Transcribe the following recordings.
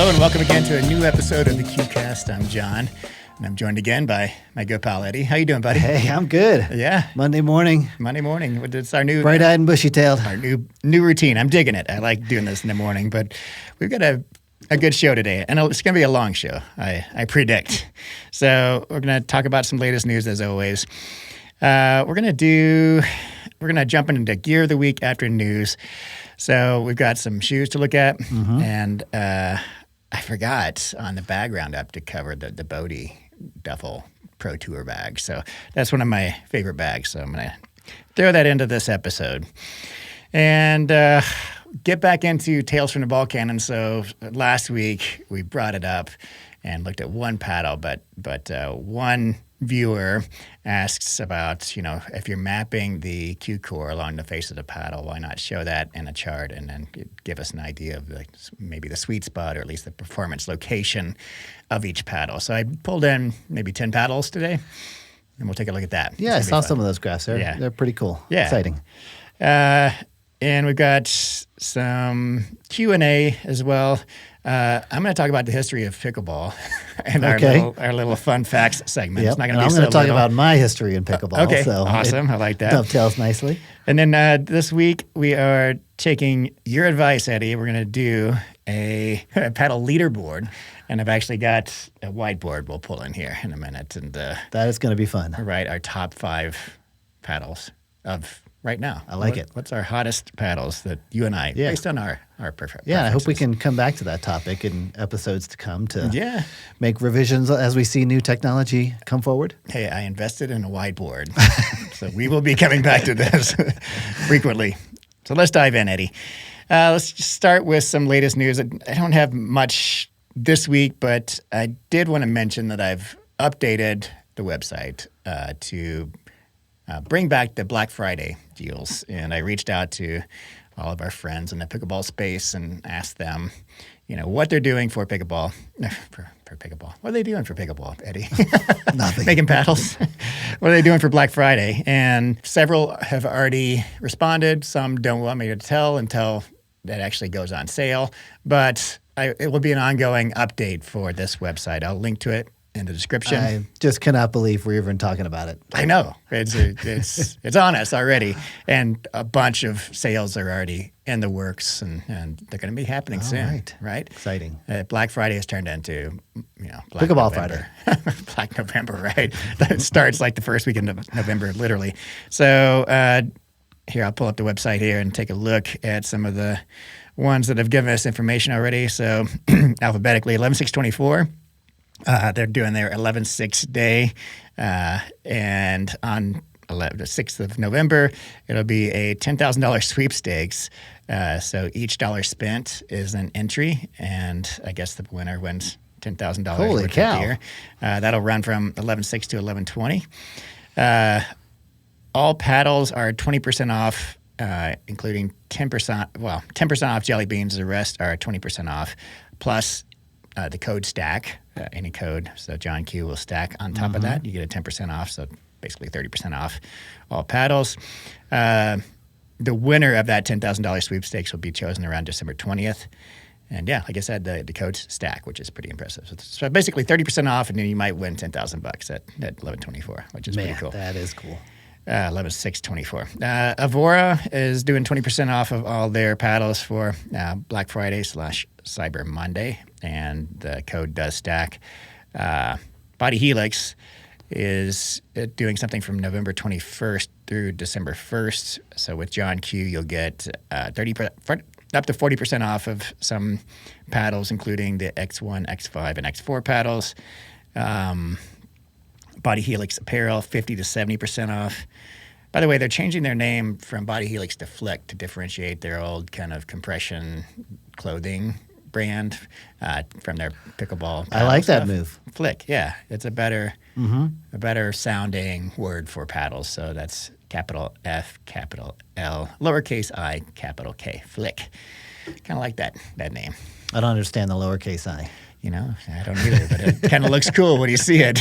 Hello and welcome again to a new episode of the KewCast. I'm John, and I'm joined again by my good pal Eddie. How you doing, buddy? Hey, I'm good. Yeah. Monday morning. It's our new bright-eyed and bushy-tailed. Our new routine. I'm digging it. I like doing this in the morning, but we've got a good show today, and it's going to be a long show, I predict. So we're going to talk about some latest news as always. We're going to jump into Gear of the Week after news. So we've got some shoes to look at, and I forgot on the bag roundup to cover the Bodhi Duffel Pro Tour bag. So that's one of my favorite bags. So I'm going to throw that into this episode. And get back into Tales from the Ball Cannon. So last week we brought it up and looked at one paddle, but one viewer asks about, if you're mapping the KewCOR along the face of the paddle, why not show that in a chart and then give us an idea of maybe the sweet spot or at least the performance location of each paddle. So I pulled in maybe 10 paddles today, and we'll take a look at that. Yeah, I saw some of those graphs. They're pretty cool. Yeah. Exciting. And we've got some Q&A as well. I'm going to talk about the history of pickleball and our little fun facts segment. Yep. It's not going to be I'm going to talk about my history in pickleball. Okay, so awesome. I like that. Dovetails nicely. And then this week we are taking your advice, Eddie. We're going to do a paddle leaderboard, and I've actually got a whiteboard we'll pull in here in a minute. And that is going to be fun. Right, our top 5 paddles of right now. I like it. What's our hottest paddles that you and I, based on our preferences? Yeah, I hope we can come back to that topic in episodes to come to make revisions as we see new technology come forward. Hey, I invested in a whiteboard, so we will be coming back to this frequently. So let's dive in, Eddie. Let's just start with some latest news. I don't have much this week, but I did want to mention that I've updated the website to bring back the Black Friday deals. And I reached out to all of our friends in the pickleball space and asked them, what they're doing for pickleball. For pickleball. What are they doing for pickleball, Eddie? Nothing. Making paddles. What are they doing for Black Friday? And several have already responded. Some don't want me to tell until that actually goes on sale. But it will be an ongoing update for this website. I'll link to it in the description. I just cannot believe we're even talking about it. I know. It's on us already. And a bunch of sales are already in the works, and they're going to be happening soon. Right? Exciting. Black Friday has turned into, Black Pickleball November. Friday. Black November, right? That starts like the first weekend of November, literally. So here, I'll pull up the website here and take a look at some of the ones that have given us information already. So alphabetically, 11/6/24. They're doing their 11/6 day, and on the 6th of November, it'll be a $10,000 sweepstakes. So each dollar spent is an entry, and I guess the winner wins $10,000 Holy worth cow. of gear. That'll run from 11/6 to 11/20. All paddles are 20% off, including 10% off jelly beans. The rest are 20% off, plus the code stack. Any code, so Johnkew will stack on top of that. You get a 10% off, so basically 30% off all paddles. The winner of that $10,000 sweepstakes will be chosen around December 20th. And yeah, like I said, the codes stack, which is pretty impressive. So basically 30% off, and then you might win $10,000 at 11/24, which is pretty cool. That is cool. 11/6/24. Avora is doing 20% off of all their paddles for Black Friday / Cyber Monday, and the code does stack. Body Helix is doing something from November 21st through December 1st. So with Johnkew, you'll get up to 40% off of some paddles, including the X1, X5, and X4 paddles. Body Helix apparel, 50 to 70% off. By the way, they're changing their name from Body Helix to Flick to differentiate their old kind of compression clothing brand from their pickleball. I like stuff. that move. Flick, yeah. It's a better sounding word for paddles. So that's capital F, capital L, lowercase I, capital K, Flick. Kind of like that name. I don't understand the lowercase I. I don't either, but it kind of looks cool when you see it.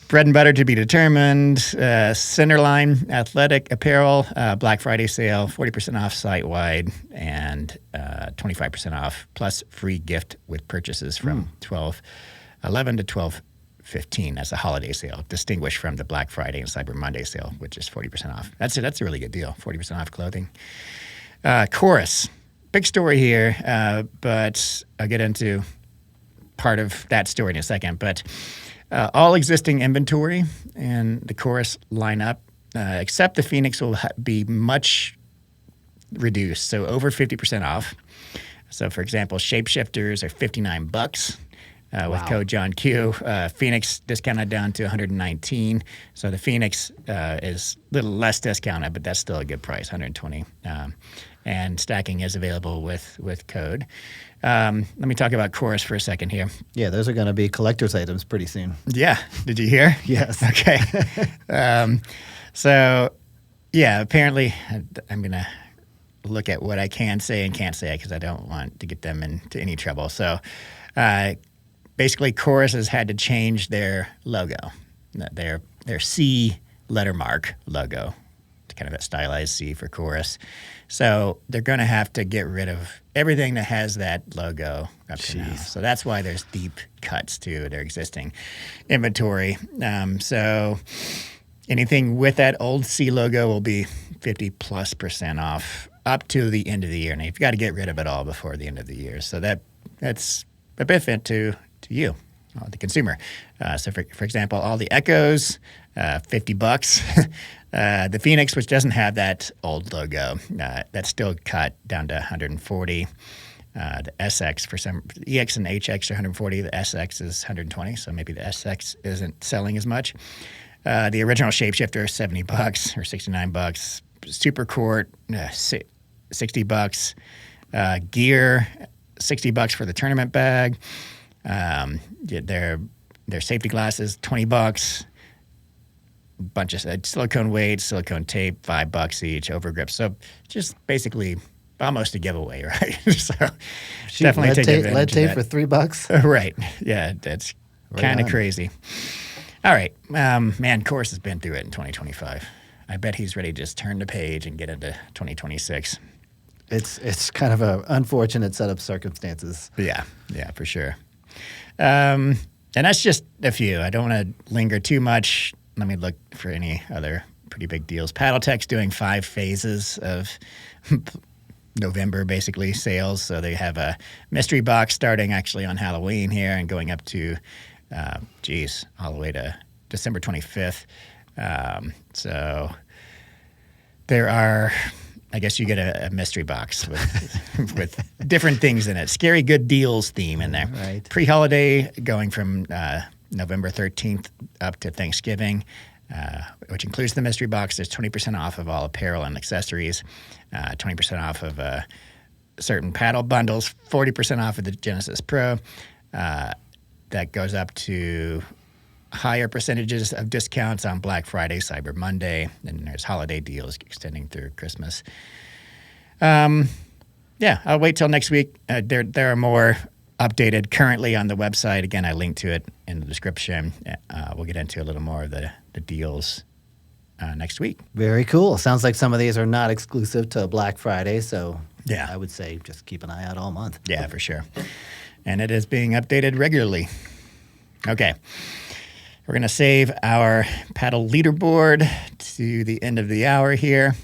bread and butter to be determined. Centerline athletic apparel, Black Friday sale, 40% off site-wide and 25% off, plus free gift with purchases from 12/11 to 12/15. That's a holiday sale, distinguished from the Black Friday and Cyber Monday sale, which is 40% off. That's a really good deal, 40% off clothing. Chorus, big story here, but I'll get into part of that story in a second. But all existing inventory in the Chorus lineup, except the Phoenix, will be much reduced, so over 50% off. So, for example, shapeshifters are $59 with code Johnkew. Phoenix discounted down to $119. So the Phoenix is a little less discounted, but that's still a good price, $120. And stacking is available with code. Let me talk about Chorus for a second here. Yeah, those are going to be collector's items pretty soon. Yeah. Did you hear? Yes. Okay. So, yeah, apparently I'm going to look at what I can say and can't say because I don't want to get them into any trouble. So, basically, Chorus has had to change their logo, their C letter mark logo, to kind of a stylized C for Chorus. So they're going to have to get rid of everything that has that logo up to now. So that's why there's deep cuts to their existing inventory. So anything with that old C logo will be 50+% off up to the end of the year. Now, you've got to get rid of it all before the end of the year. So that's a benefit to you, the consumer. So for example, all the Echoes, $50. The Phoenix, which doesn't have that old logo, that's still cut down to $140. The SX for some EX and HX are $140. The SX is $120. So maybe the SX isn't selling as much. The original Shapeshifter $70 or $69. Super Court $60. Gear $60 for the tournament bag. Their safety glasses $20. Bunch of silicone weights, silicone tape, $5 each, overgrip. So just basically almost a giveaway, right? So definitely take advantage lead tape of that. for $3. Right. Yeah, that's kind of crazy. All right. Man, Chorus has been through it in 2025. I bet he's ready to just turn the page and get into 2026. It's kind of an unfortunate set of circumstances. Yeah, for sure. And that's just a few. I don't want to linger too much. Let me look for any other pretty big deals. Paddletech's doing 5 phases of November, basically, sales. So they have a mystery box starting actually on Halloween here and going up to, all the way to December 25th. So there are, I guess you get a mystery box with different things in it. Scary good deals theme in there. Right. Pre-holiday going from November 13th up to Thanksgiving, which includes the mystery box. There's 20% off of all apparel and accessories, 20% off of certain paddle bundles, 40% off of the Genesis Pro. That goes up to higher percentages of discounts on Black Friday, Cyber Monday, and there's holiday deals extending through Christmas. I'll wait till next week. There are more updated currently on the website. Again, I linked to it in the description. We'll get into a little more of the deals next week. Very cool. Sounds like some of these are not exclusive to Black Friday, so yeah, I would say just keep an eye out all month. Yeah, for sure. And it is being updated regularly. Okay. We're going to save our paddle leaderboard to the end of the hour here.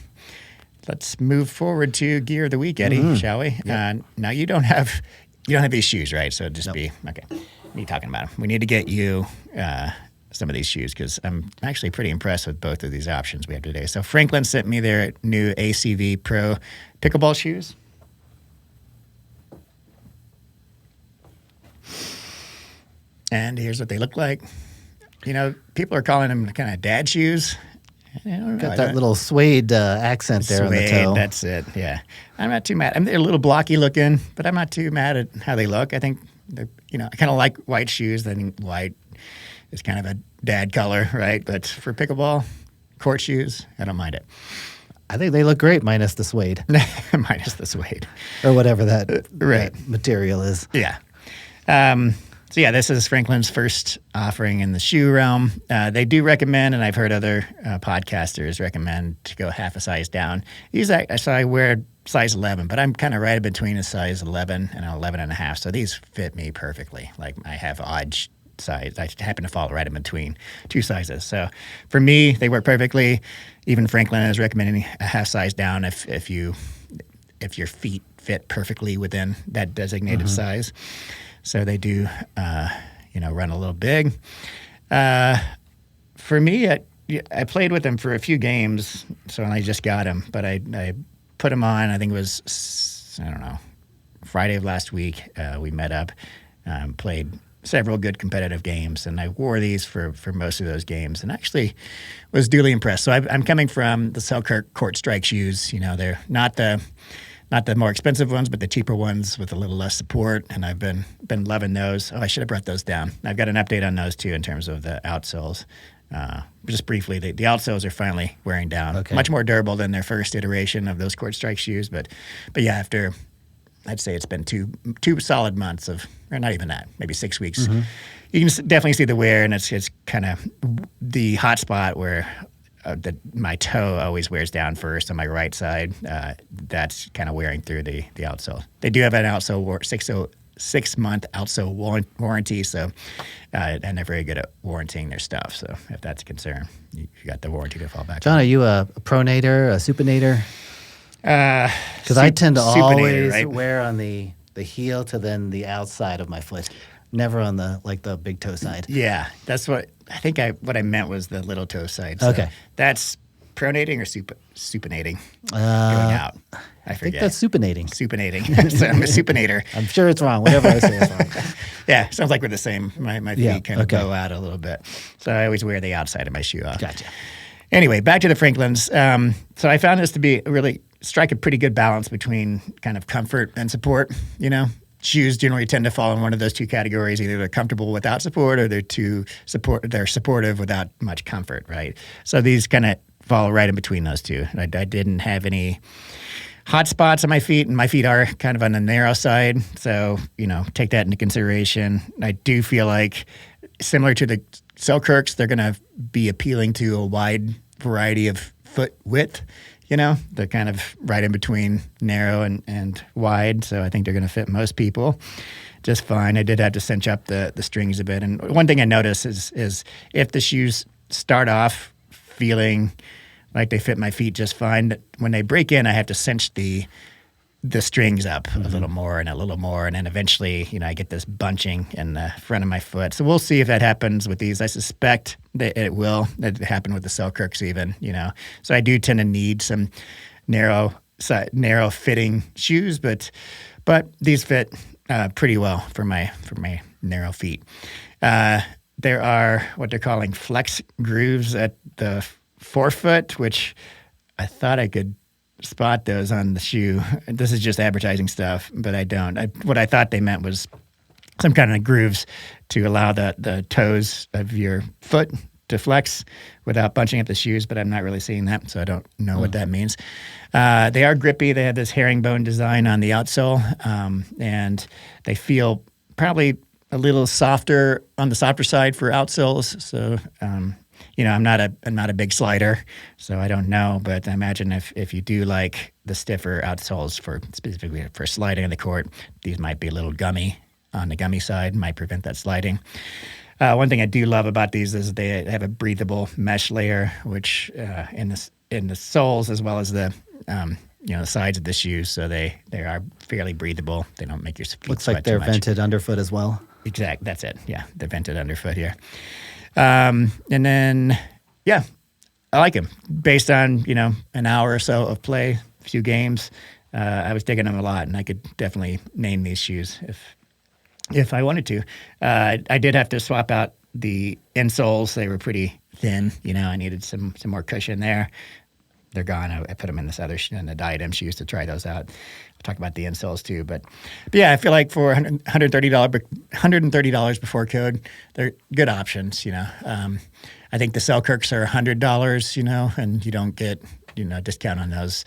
Let's move forward to gear of the week, Eddie, shall we? Yep. Now you don't have these shoes, right? So just okay. What are you talking about? We need to get you some of these shoes because I'm actually pretty impressed with both of these options we have today. So Franklin sent me their new ACV Pro Pickleball shoes. And here's what they look like. You know, people are calling them kind of dad shoes. Got that little suede accent there on the toe. That's it, yeah. I'm not too mad. They're a little blocky looking, but I'm not too mad at how they look. I think, I kind of like white shoes. I think white is kind of a dad color, right? But for pickleball, court shoes, I don't mind it. I think they look great, minus the suede. Minus the suede. Or whatever that material is. Yeah. yeah, this is Franklin's first offering in the shoe realm. They do recommend, and I've heard other podcasters recommend to go half a size down. So I wear size 11, but I'm kind of right in between a size 11 and an 11 and a half. So these fit me perfectly. Like I have odd size. I happen to fall right in between two sizes. So for me, they work perfectly. Even Franklin is recommending a half size down if your feet fit perfectly within that designated size. So they do, run a little big. For me, I played with them for a few games, so I just got them. But I put them on. I think it was, Friday of last week. We met up, played several good competitive games, and I wore these for most of those games, and actually was duly impressed. So I'm coming from the Selkirk Court Strike shoes. They're not the more expensive ones, but the cheaper ones with a little less support, and I've been loving those. Oh, I should have brought those down. I've got an update on those too in terms of the outsoles. Just briefly, the outsoles are finally wearing down. Okay. Much more durable than their first iteration of those Court Strike shoes, but yeah, after I'd say it's been two solid months or not even that, maybe 6 weeks. You can definitely see the wear, and it's kind of the hot spot where my toe always wears down first on my right side. That's kind of wearing through the outsole. They do have an outsole 6-month outsole warranty, so and they're very good at warranting their stuff. So if that's a concern, you got the warranty to fall back John, on. Are you a pronator, a supinator? Because I tend to always wear on the heel to then the outside of my foot, never on the big toe side. Yeah, that's what I think. What I meant was the little toe side. So okay, that's pronating or supinating. Going out. I forget. I think that's supinating. Supinating. So I'm a supinator. I'm sure it's wrong. Whatever I say is wrong. Yeah, sounds like we're the same. My feet kind of go out a little bit, so I always wear the outside of my shoe off. Gotcha. Anyway, back to the Franklins. So I found this to be strike a pretty good balance between kind of comfort and support. Shoes generally tend to fall in one of those two categories. Either they're comfortable without support, or they're supportive without much comfort, right? So these kind of fall right in between those two. I didn't have any hot spots on my feet, and my feet are kind of on the narrow side. So, take that into consideration. I do feel like, similar to the Selkirks, they're going to be appealing to a wide variety of foot width. They're kind of right in between narrow and wide. So I think they're going to fit most people just fine. I did have to cinch up the strings a bit. And one thing I noticed is if the shoes start off feeling like they fit my feet just fine, when they break in, I have to cinch the strings up a little more, and then eventually, I get this bunching in the front of my foot. So we'll see if that happens with these. I suspect that it will. That happened with the Selkirks even, So I do tend to need some narrow fitting shoes, but these fit pretty well for my narrow feet. There are what they're calling flex grooves at the forefoot, which I thought I could spot those on the shoe. This is just advertising stuff, but I don't. What I thought they meant was some kind of grooves to allow the toes of your foot to flex without bunching up the shoes, but I'm not really seeing that, so I don't know what that means. They are grippy. They have this herringbone design on the outsole, and they feel probably a little softer on the softer side for outsoles. So I'm not a big slider, so I don't know. But I imagine if you do like the stiffer outsoles specifically for sliding on the court, these might be a little gummy on the gummy side, might prevent that sliding. One thing I do love about these is they have a breathable mesh layer, which in the soles as well as the the sides of the shoes, so they are fairly breathable. They don't make your feet looks sweat like they're too much. vented underfoot as well. Exact. That's it. Yeah, the vented underfoot here. And then, I like them. Based on, an hour or so of play, a few games, I was digging them a lot, and I could definitely name these shoes if I wanted to. I did have to swap out the insoles. They were pretty thin. I needed some more cushion there. They're gone. I put them in in the Diadem shoes to try those out. I'll talk about the insoles too. But yeah, I feel like for $130 before code, they're good options. I think the Selkirks are $100. And you don't get discount on those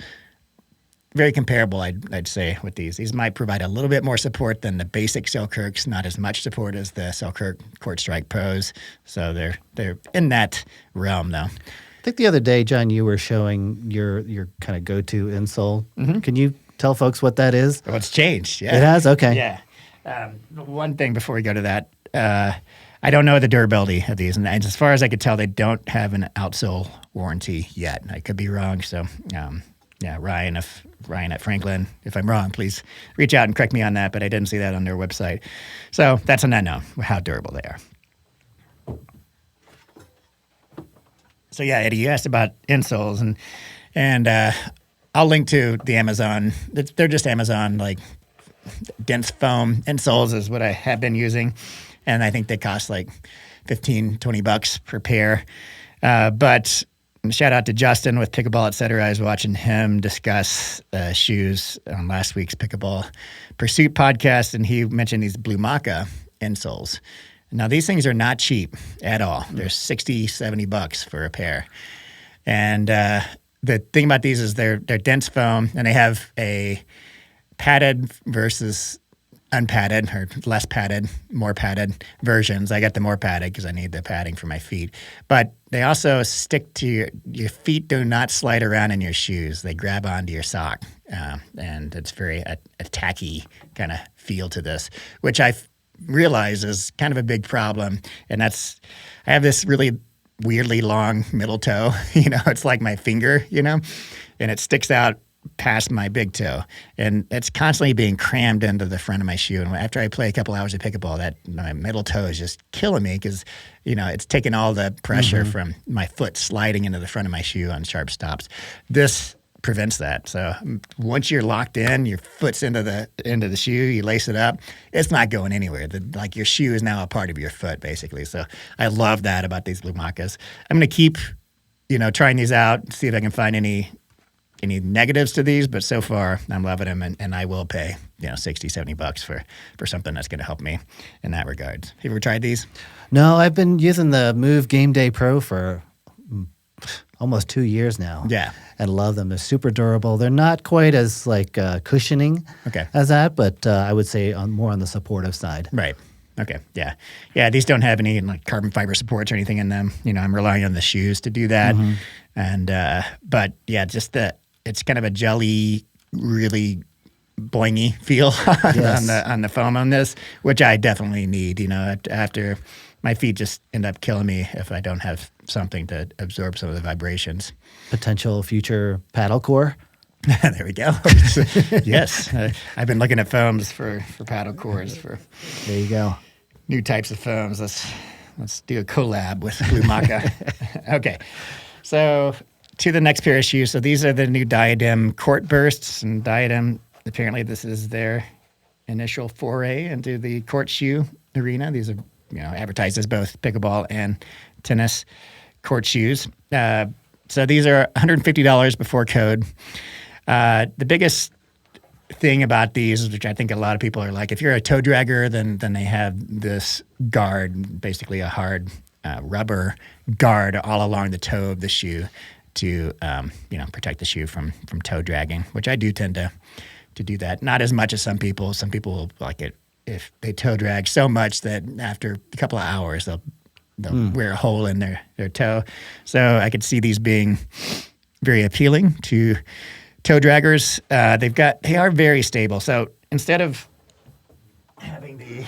very comparable, I'd say, with these. These might provide a little bit more support than the basic Selkirks, not as much support as the Selkirk Court Strike Pros. So they're in that realm, though. I think the other day, John, you were showing your kind of go-to insole. Mm-hmm. Can you tell folks what that is? Well, it's changed. Yeah. It has? Okay. Yeah. One thing before we go to that, I don't know the durability of these. And as far as I could tell, they don't have an outsole warranty yet. I could be wrong. So, Ryan at Franklin, if I'm wrong, please reach out and correct me on that. But I didn't see that on their website. So that's an unknown, how durable they are. So yeah, Eddie, you asked about insoles, and I'll link to the Amazon. They're just Amazon like dense foam insoles is what I have been using, and I think they cost like $15-$20 per pair. But shout out to Justin with Pickleball, etc. I was watching him discuss shoes on last week's Pickleball Pursuit podcast, and he mentioned these Blue Maca insoles. Now, these things are not cheap at all. They're $60-$70 for a pair. And the thing about these is they're dense foam, and they have a padded versus unpadded, or less padded, more padded versions. I got the more padded because I need the padding for my feet. But they also stick to your feet do not slide around in your shoes. They grab onto your sock. And it's very a tacky kind of feel to this, which I realize is kind of a big problem. And I have this really weirdly long middle toe. It's like my finger, and it sticks out past my big toe, and it's constantly being crammed into the front of my shoe. And after I play a couple hours of pickleball, that my middle toe is just killing me because it's taking all the pressure from my foot sliding into the front of my shoe on sharp stops. This prevents that. So once you're locked in, your foot's into the shoe, you lace it up, it's not going anywhere. Like your shoe is now a part of your foot, basically. So I love that about these Blue Macas. I'm going to keep trying these out, see if I can find any negatives to these, but so far I'm loving them, and I will pay $60-$70 for something that's going to help me in that regard. Have you ever tried these? No, I've been using the Move Game Day Pro for almost 2 years now. Yeah, and love them. They're super durable. They're not quite as cushioning as that, but I would say more on the supportive side. Right. Okay. Yeah. These don't have any carbon fiber supports or anything in them. I'm relying on the shoes to do that, and but yeah, just it's kind of a jelly, really boingy feel on the foam on this, which I definitely need. After my feet just end up killing me if I don't have something to absorb some of the vibrations. Potential future paddle core. There we go. Yes, I've been looking at foams for paddle cores for. There you go. New types of foams. Let's do a collab with Blue Maca. Okay, so to the next pair of shoes. So these are the new Diadem Court Bursts, and Diadem, apparently this is their initial foray into the court shoe arena. These are advertised as both pickleball and tennis court shoes. So these are $150 before code. The biggest thing about these, which I think a lot of people are like, if you're a toe dragger, then they have this guard, basically a hard rubber guard all along the toe of the shoe to protect the shoe from toe dragging, which I do tend to do that. Not as much as some people. Some people will like it if they toe drag so much that after a couple of hours they'll wear a hole in their toe. So I could see these being very appealing to toe draggers. They are very stable. So instead of having the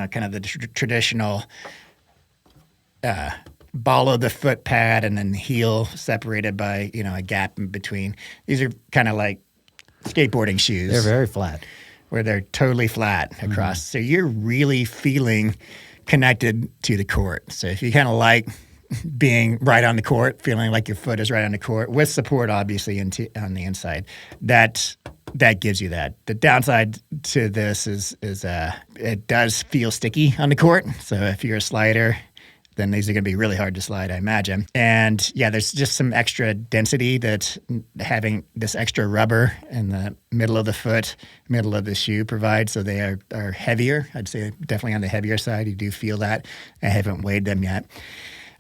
kind of the traditional ball of the foot pad and then the heel separated by a gap in between, these are kind of like skateboarding shoes. They're very flat. Where they're totally flat across. So you're really feeling connected to the court. So if you kind of like being right on the court, feeling like your foot is right on the court, with support obviously on the inside, that gives you that. The downside to this is it does feel sticky on the court. So if you're a slider, then these are going to be really hard to slide, I imagine. And yeah, there's just some extra density that having this extra rubber in the middle of the foot, middle of the shoe provides. So they are heavier. I'd say definitely on the heavier side. You do feel that. I haven't weighed them yet.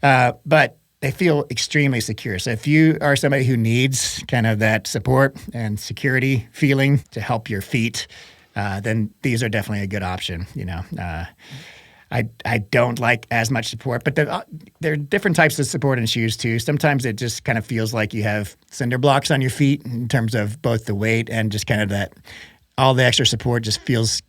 But they feel extremely secure. So if you are somebody who needs kind of that support and security feeling to help your feet, then these are definitely a good option. I don't like as much support, but there are different types of support in shoes too. Sometimes it just kind of feels like you have cinder blocks on your feet in terms of both the weight and just kind of that, all the extra support just feels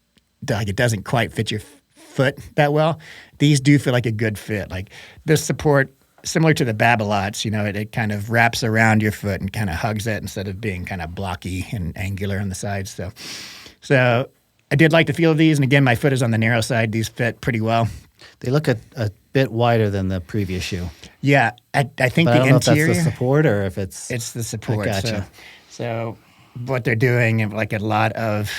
like it doesn't quite fit your foot that well. These do feel like a good fit. Like this support, similar to the Babolat's, it kind of wraps around your foot and kind of hugs it instead of being kind of blocky and angular on the sides. So I did like the feel of these, and again, my foot is on the narrow side. These fit pretty well. They look a bit wider than the previous shoe. Yeah, I think but the I don't know interior. if that's the support or if it's the support. I gotcha. So what they're doing, like a lot of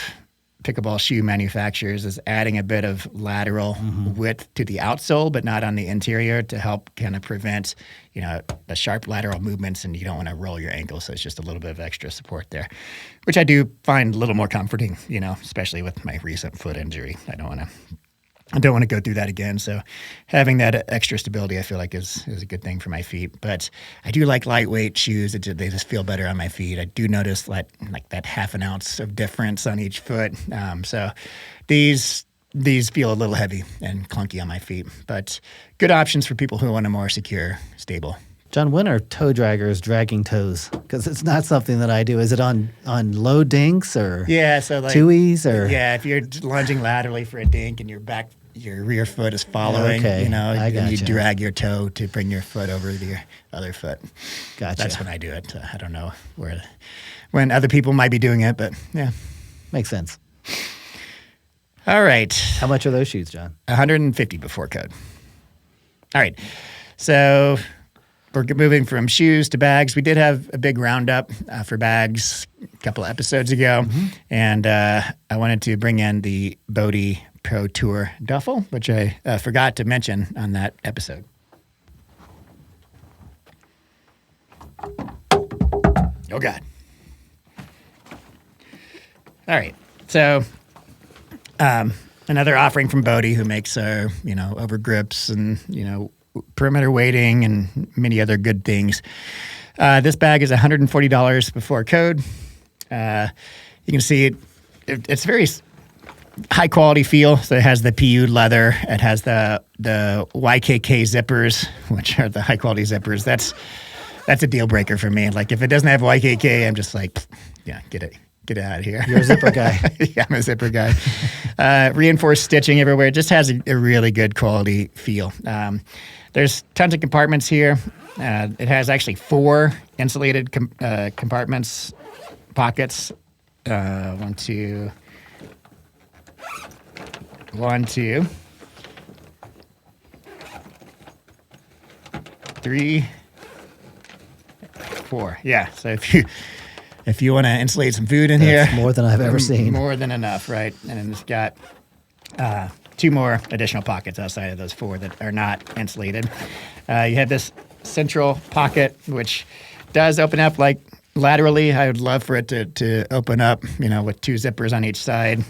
pickleball shoe manufacturers, is adding a bit of lateral width to the outsole, but not on the interior to help kind of prevent, the sharp lateral movements, and you don't want to roll your ankle. So it's just a little bit of extra support there, which I do find a little more comforting, especially with my recent foot injury. I don't want to go through that again. So having that extra stability, I feel like is a good thing for my feet. But I do like lightweight shoes. They just feel better on my feet. I do notice like that half an ounce of difference on each foot. So these feel a little heavy and clunky on my feet, but good options for people who want a more secure, stable. John, when are toe draggers dragging toes? Because it's not something that I do. Is it on low dinks or so like twoies or? Yeah, if you're lunging laterally for a dink and your rear foot is following, and you drag your toe to bring your foot over to your other foot. Gotcha. That's when I do it. I don't know when other people might be doing it, but yeah. Makes sense. All right. How much are those shoes, John? $150 before code. All right. So we're moving from shoes to bags. We did have a big roundup for bags a couple of episodes ago, and I wanted to bring in the Bodhi Protour Duffel, which I forgot to mention on that episode. Oh, God. All right. So another offering from Bodhi, who makes our, over grips and, perimeter weighting and many other good things. This bag is $140 before code. You can see it's very high quality feel. So it has the PU leather. It has the YKK zippers, which are the high quality zippers. That's a deal breaker for me. Like if it doesn't have YKK, I'm just like, yeah, get it out of here. You're a zipper guy. Yeah, I'm a zipper guy. Reinforced stitching everywhere. It just has a really good quality feel. There's tons of compartments here. It has actually 4 insulated compartments, pockets. 1, 2, 3, 4. Yeah. So if you want to insulate some food in That's here, more than I've ever seen. More than enough, right? And then it's got 2 more additional pockets outside of those 4 that are not insulated. You have this central pocket, which does open up like laterally. I would love for it to open up, with 2 zippers on each side.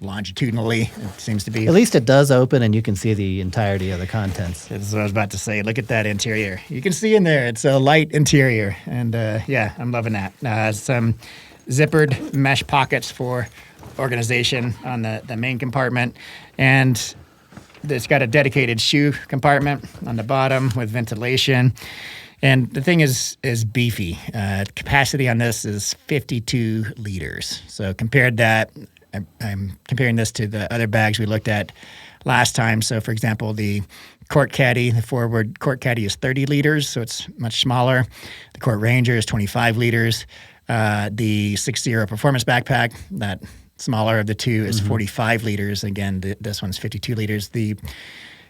Longitudinally, it seems to be. At least it does open and you can see the entirety of the contents. That's what I was about to say. Look at that interior. You can see in there, it's a light interior. And I'm loving that. Some zippered mesh pockets for organization on the main compartment. And it's got a dedicated shoe compartment on the bottom with ventilation. And the thing is beefy. Capacity on this is 52 liters. So I'm comparing this to the other bags we looked at last time. So, for example, the Court Caddy, the forward Court Caddy is 30 liters, so it's much smaller. The Court Ranger is 25 liters. The 6 Zero Performance Backpack, that smaller of the two, is 45 liters. Again, this one's 52 liters.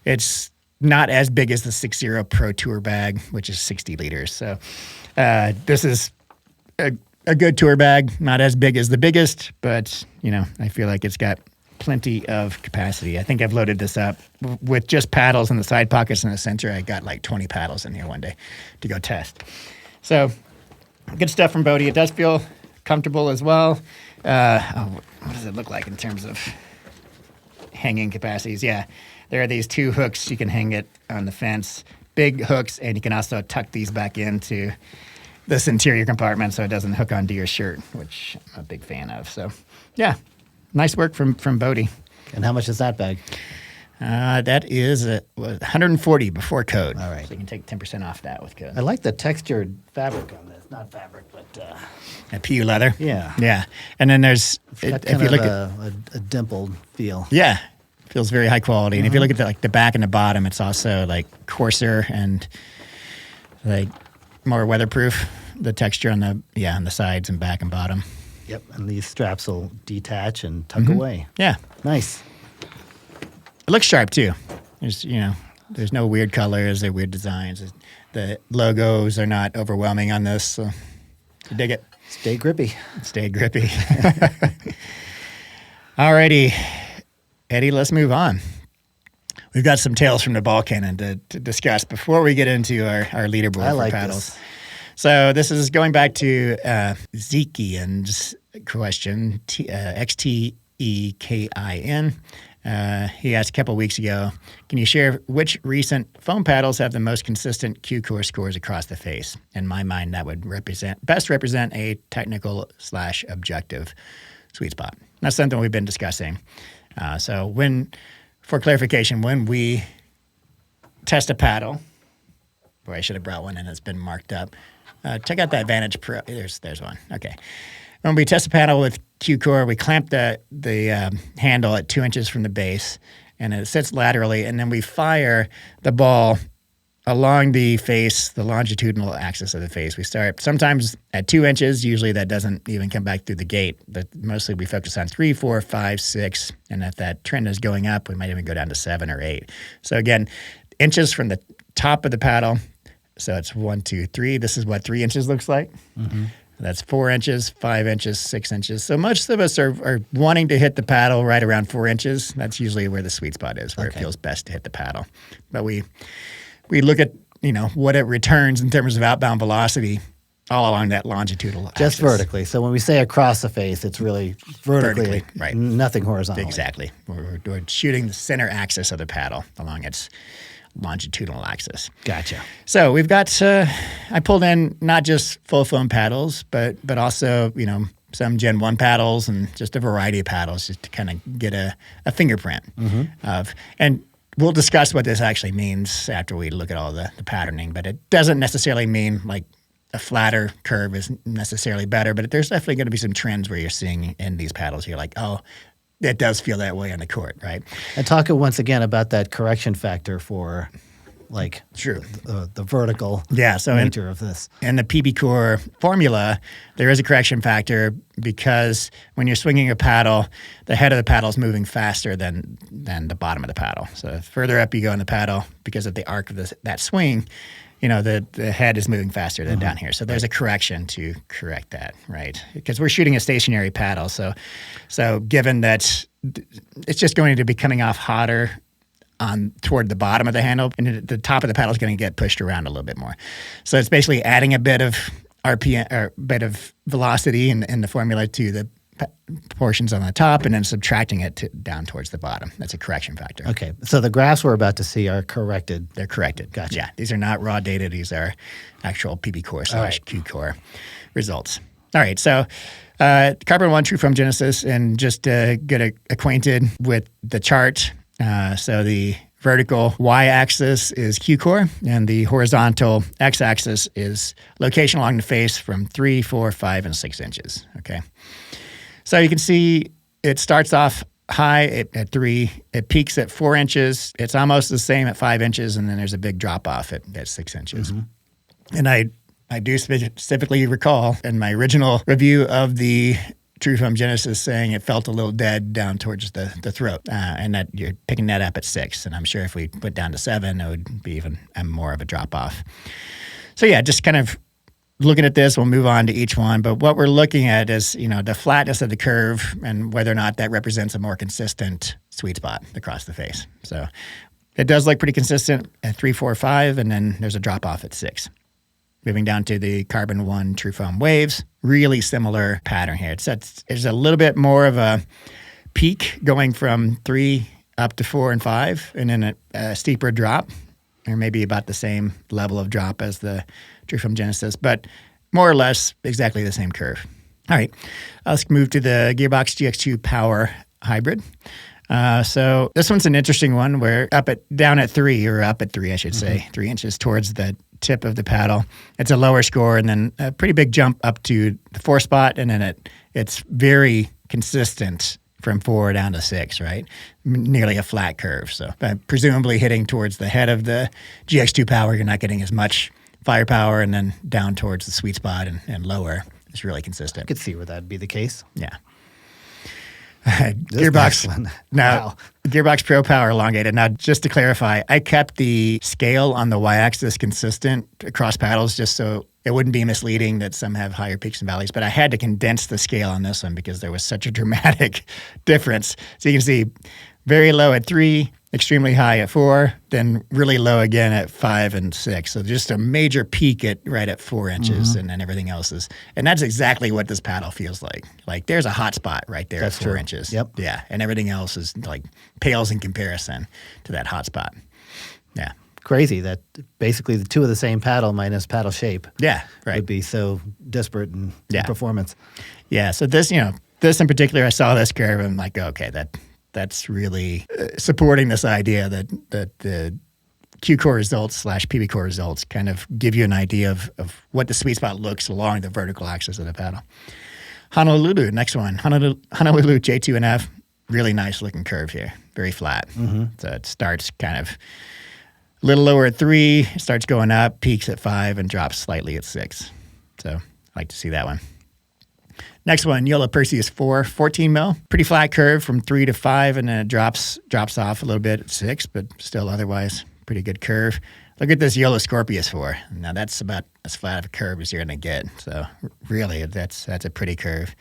It's not as big as the 6 Zero Pro Tour bag, which is 60 liters. So this is a good tour bag, not as big as the biggest, but, I feel like it's got plenty of capacity. I think I've loaded this up with just paddles in the side pockets in the center. I got like 20 paddles in here one day to go test. So good stuff from Bodhi. It does feel comfortable as well. What does it look like in terms of hanging capacities? Yeah, there are these 2 hooks. You can hang it on the fence. big hooks, and you can also tuck these back into this interior compartment so it doesn't hook onto your shirt, which I'm a big fan of. So, yeah, nice work from Bodhi. And how much is that bag? That is $140 before code. All right. So you can take 10% off that with code. I like the textured fabric on this. Not fabric, but... A PU leather? Yeah. Yeah. And then there's... If you look at a dimpled feel. Yeah. Feels very high quality. And if you look at the back and the bottom, it's also like coarser and like more weatherproof. The texture on the sides and back and bottom. Yep. And these straps will detach and tuck away. Yeah. Nice. It looks sharp too. There's no weird colors or weird designs. The logos are not overwhelming on this, so I dig it. Stay grippy. Stay grippy. Alrighty, Eddie, let's move on. We've got some tales from the ball cannon to discuss before we get into our leaderboard for paddles. This. So this is going back to Zekian's question, XTEKIN. He asked a couple weeks ago, can you share which recent foam paddles have the most consistent KewCOR scores across the face? In my mind, that would best represent a technical/objective sweet spot. That's something we've been discussing. For clarification, when we test a paddle, boy, I should have brought one and it's been marked up. Check out that Vantage Pro. There's one. Okay. When we test a paddle with KewCOR, we clamp the handle at 2 inches from the base, and it sits laterally, and then we fire the ball along the face, the longitudinal axis of the face. We start sometimes at 2 inches. Usually that doesn't even come back through the gate. But mostly we focus on 3, 4, 5, 6, and if that trend is going up, we might even go down to 7 or 8. So again, inches from the top of the paddle. So it's 1, 2, 3. This is what 3 inches looks like. Mm-hmm. That's 4 inches, 5 inches, 6 inches. So most of us are wanting to hit the paddle right around 4 inches. That's usually where the sweet spot is, where it feels best to hit the paddle. But we look at, what it returns in terms of outbound velocity all along that longitudinal axis. Just vertically. So when we say across the face, it's really vertically, right? Nothing horizontally. Exactly. We're shooting the center axis of the paddle along its longitudinal axis. Gotcha. So we've got, I pulled in not just full foam paddles, but also, some Gen 1 paddles and just a variety of paddles just to kind of get a fingerprint of, and we'll discuss what this actually means after we look at all the patterning, but it doesn't necessarily mean like a flatter curve is necessarily better, but there's definitely going to be some trends where you're seeing in these paddles, you're like, oh, it does feel that way on the court, right? And talk once again about that correction factor for, like, the vertical nature of this. In the PBCOR formula, there is a correction factor because when you're swinging a paddle, the head of the paddle is moving faster than the bottom of the paddle. So the further up you go in the paddle, because of the arc of that swing, the head is moving faster than down here. So there's a correction to correct that, right? Because we're shooting a stationary paddle. So given that it's just going to be coming off hotter toward the bottom of the handle, and the top of the paddle is going to get pushed around a little bit more. So it's basically adding a bit of RPM or a bit of velocity in the formula to the portions on the top and then subtracting it down towards the bottom. That's a correction factor. Okay. So the graphs we're about to see are corrected. They're corrected. Gotcha. Yeah. These are not raw data. These are actual PBCOR/KewCOR results. All right. So Carbon 1 True Foam Genesis, and just to get acquainted with the chart. So the vertical y-axis is KewCOR, and the horizontal x-axis is location along the face from 3, 4, 5, and 6 inches. Okay. So you can see it starts off high at 3. It peaks at 4 inches. It's almost the same at 5 inches, and then there's a big drop off at 6 inches. Mm-hmm. And I do specifically recall in my original review of the True Foam Genesis saying it felt a little dead down towards the throat, and that you're picking that up at 6. And I'm sure if we went down to 7, it would be even more of a drop off. So yeah, just kind of looking at this, we'll move on to each one. But what we're looking at is, the flatness of the curve and whether or not that represents a more consistent sweet spot across the face. So it does look pretty consistent at 3, 4, 5, and then there's a drop off at 6. Moving down to the Carbon 1 True Foam Waves, really similar pattern here. There's a little bit more of a peak going from 3 up to 4 and 5, and then a steeper drop or maybe about the same level of drop as the True Film Genesis, but more or less exactly the same curve. All right, let's move to the Gearbox GX2 Power Hybrid. So this one's an interesting one. We're down at 3, or up at 3, I should say, 3 inches towards the tip of the paddle. It's a lower score, and then a pretty big jump up to the 4 spot, and then it's very consistent from 4 down to 6, right? Nearly a flat curve. So presumably hitting towards the head of the GX2 Power, you're not getting as much firepower, and then down towards the sweet spot and lower is really consistent. I could see where that'd be the case. Yeah. Gearbox. Now, wow. Gearbox Pro Power elongated. Now, just to clarify, I kept the scale on the y-axis consistent across paddles just so it wouldn't be misleading that some have higher peaks and valleys, but I had to condense the scale on this one because there was such a dramatic difference. So you can see very low at 3, extremely high at 4, then really low again at 5 and 6. So just a major peak right at 4 inches, and then everything else is, and that's exactly what this paddle feels like. Like there's a hot spot right there that's at 4 true. inches. Yep. Yeah, and everything else is like pales in comparison to that hot spot. Yeah. Crazy that basically the two of the same paddle minus paddle shape. Yeah, right. Would be so disparate in performance. Yeah, so this in particular, I saw this curve and I'm like, okay, that's really supporting this idea that the KewCOR results / PBCOR results kind of give you an idea of what the sweet spot looks along the vertical axis of the paddle. Honolulu, next one. Honolulu J2 and F, really nice looking curve here, very flat. So it starts kind of a little lower at 3, starts going up, peaks at 5, and drops slightly at 6. So I like to see that one. Next one, Yellow Perseus 4, 14 mil. Pretty flat curve from 3 to 5, and then it drops off a little bit at 6, but still otherwise pretty good curve. Look at this Yellow Scorpius 4. Now that's about as flat of a curve as you're going to get. So really, that's a pretty curve.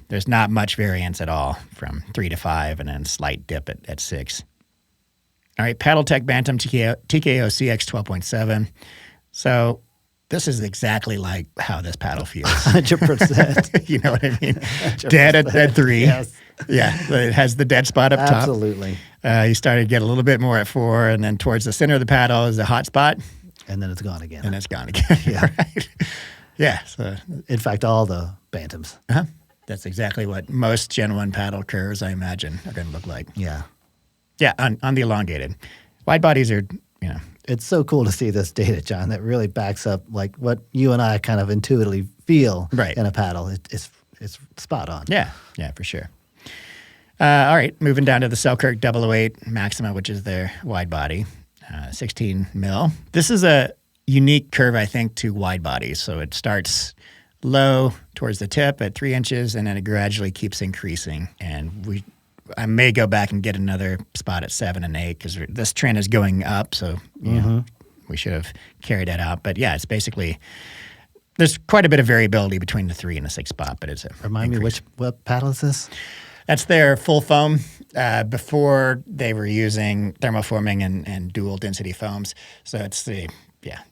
There's not much variance at all from 3 to 5, and then slight dip at 6. All right, Paddletech Bantam TKO CX 12.7. So this is exactly like how this paddle feels. 100%. You know what I mean? 100%. Dead at 3. Yes. Yeah, it has the dead spot up top. Absolutely. You started to get a little bit more at 4, and then towards the center of the paddle is the hot spot. And then it's gone again. And it's gone again. Yeah. Right? Yeah. So, in fact, all the Bantams. That's exactly what most Gen 1 paddle curves, I imagine, are going to look like. Yeah. Yeah, on the elongated. Wide bodies are, It's so cool to see this data, John, that really backs up like what you and I kind of intuitively feel in a paddle. It's spot on. Yeah, for sure. All right, moving down to the Selkirk 008 Maxima, which is their wide body, 16 mil. This is a unique curve, I think, to wide bodies. So it starts low towards the tip at 3 inches, and then it gradually keeps increasing. And I may go back and get another spot at 7 and 8 because this trend is going up. So we should have carried that out. But yeah, it's basically there's quite a bit of variability between the 3 and the 6 spot. But it's remind me what paddle is this? That's their full foam. Before they were using thermoforming and dual density foams. So it's the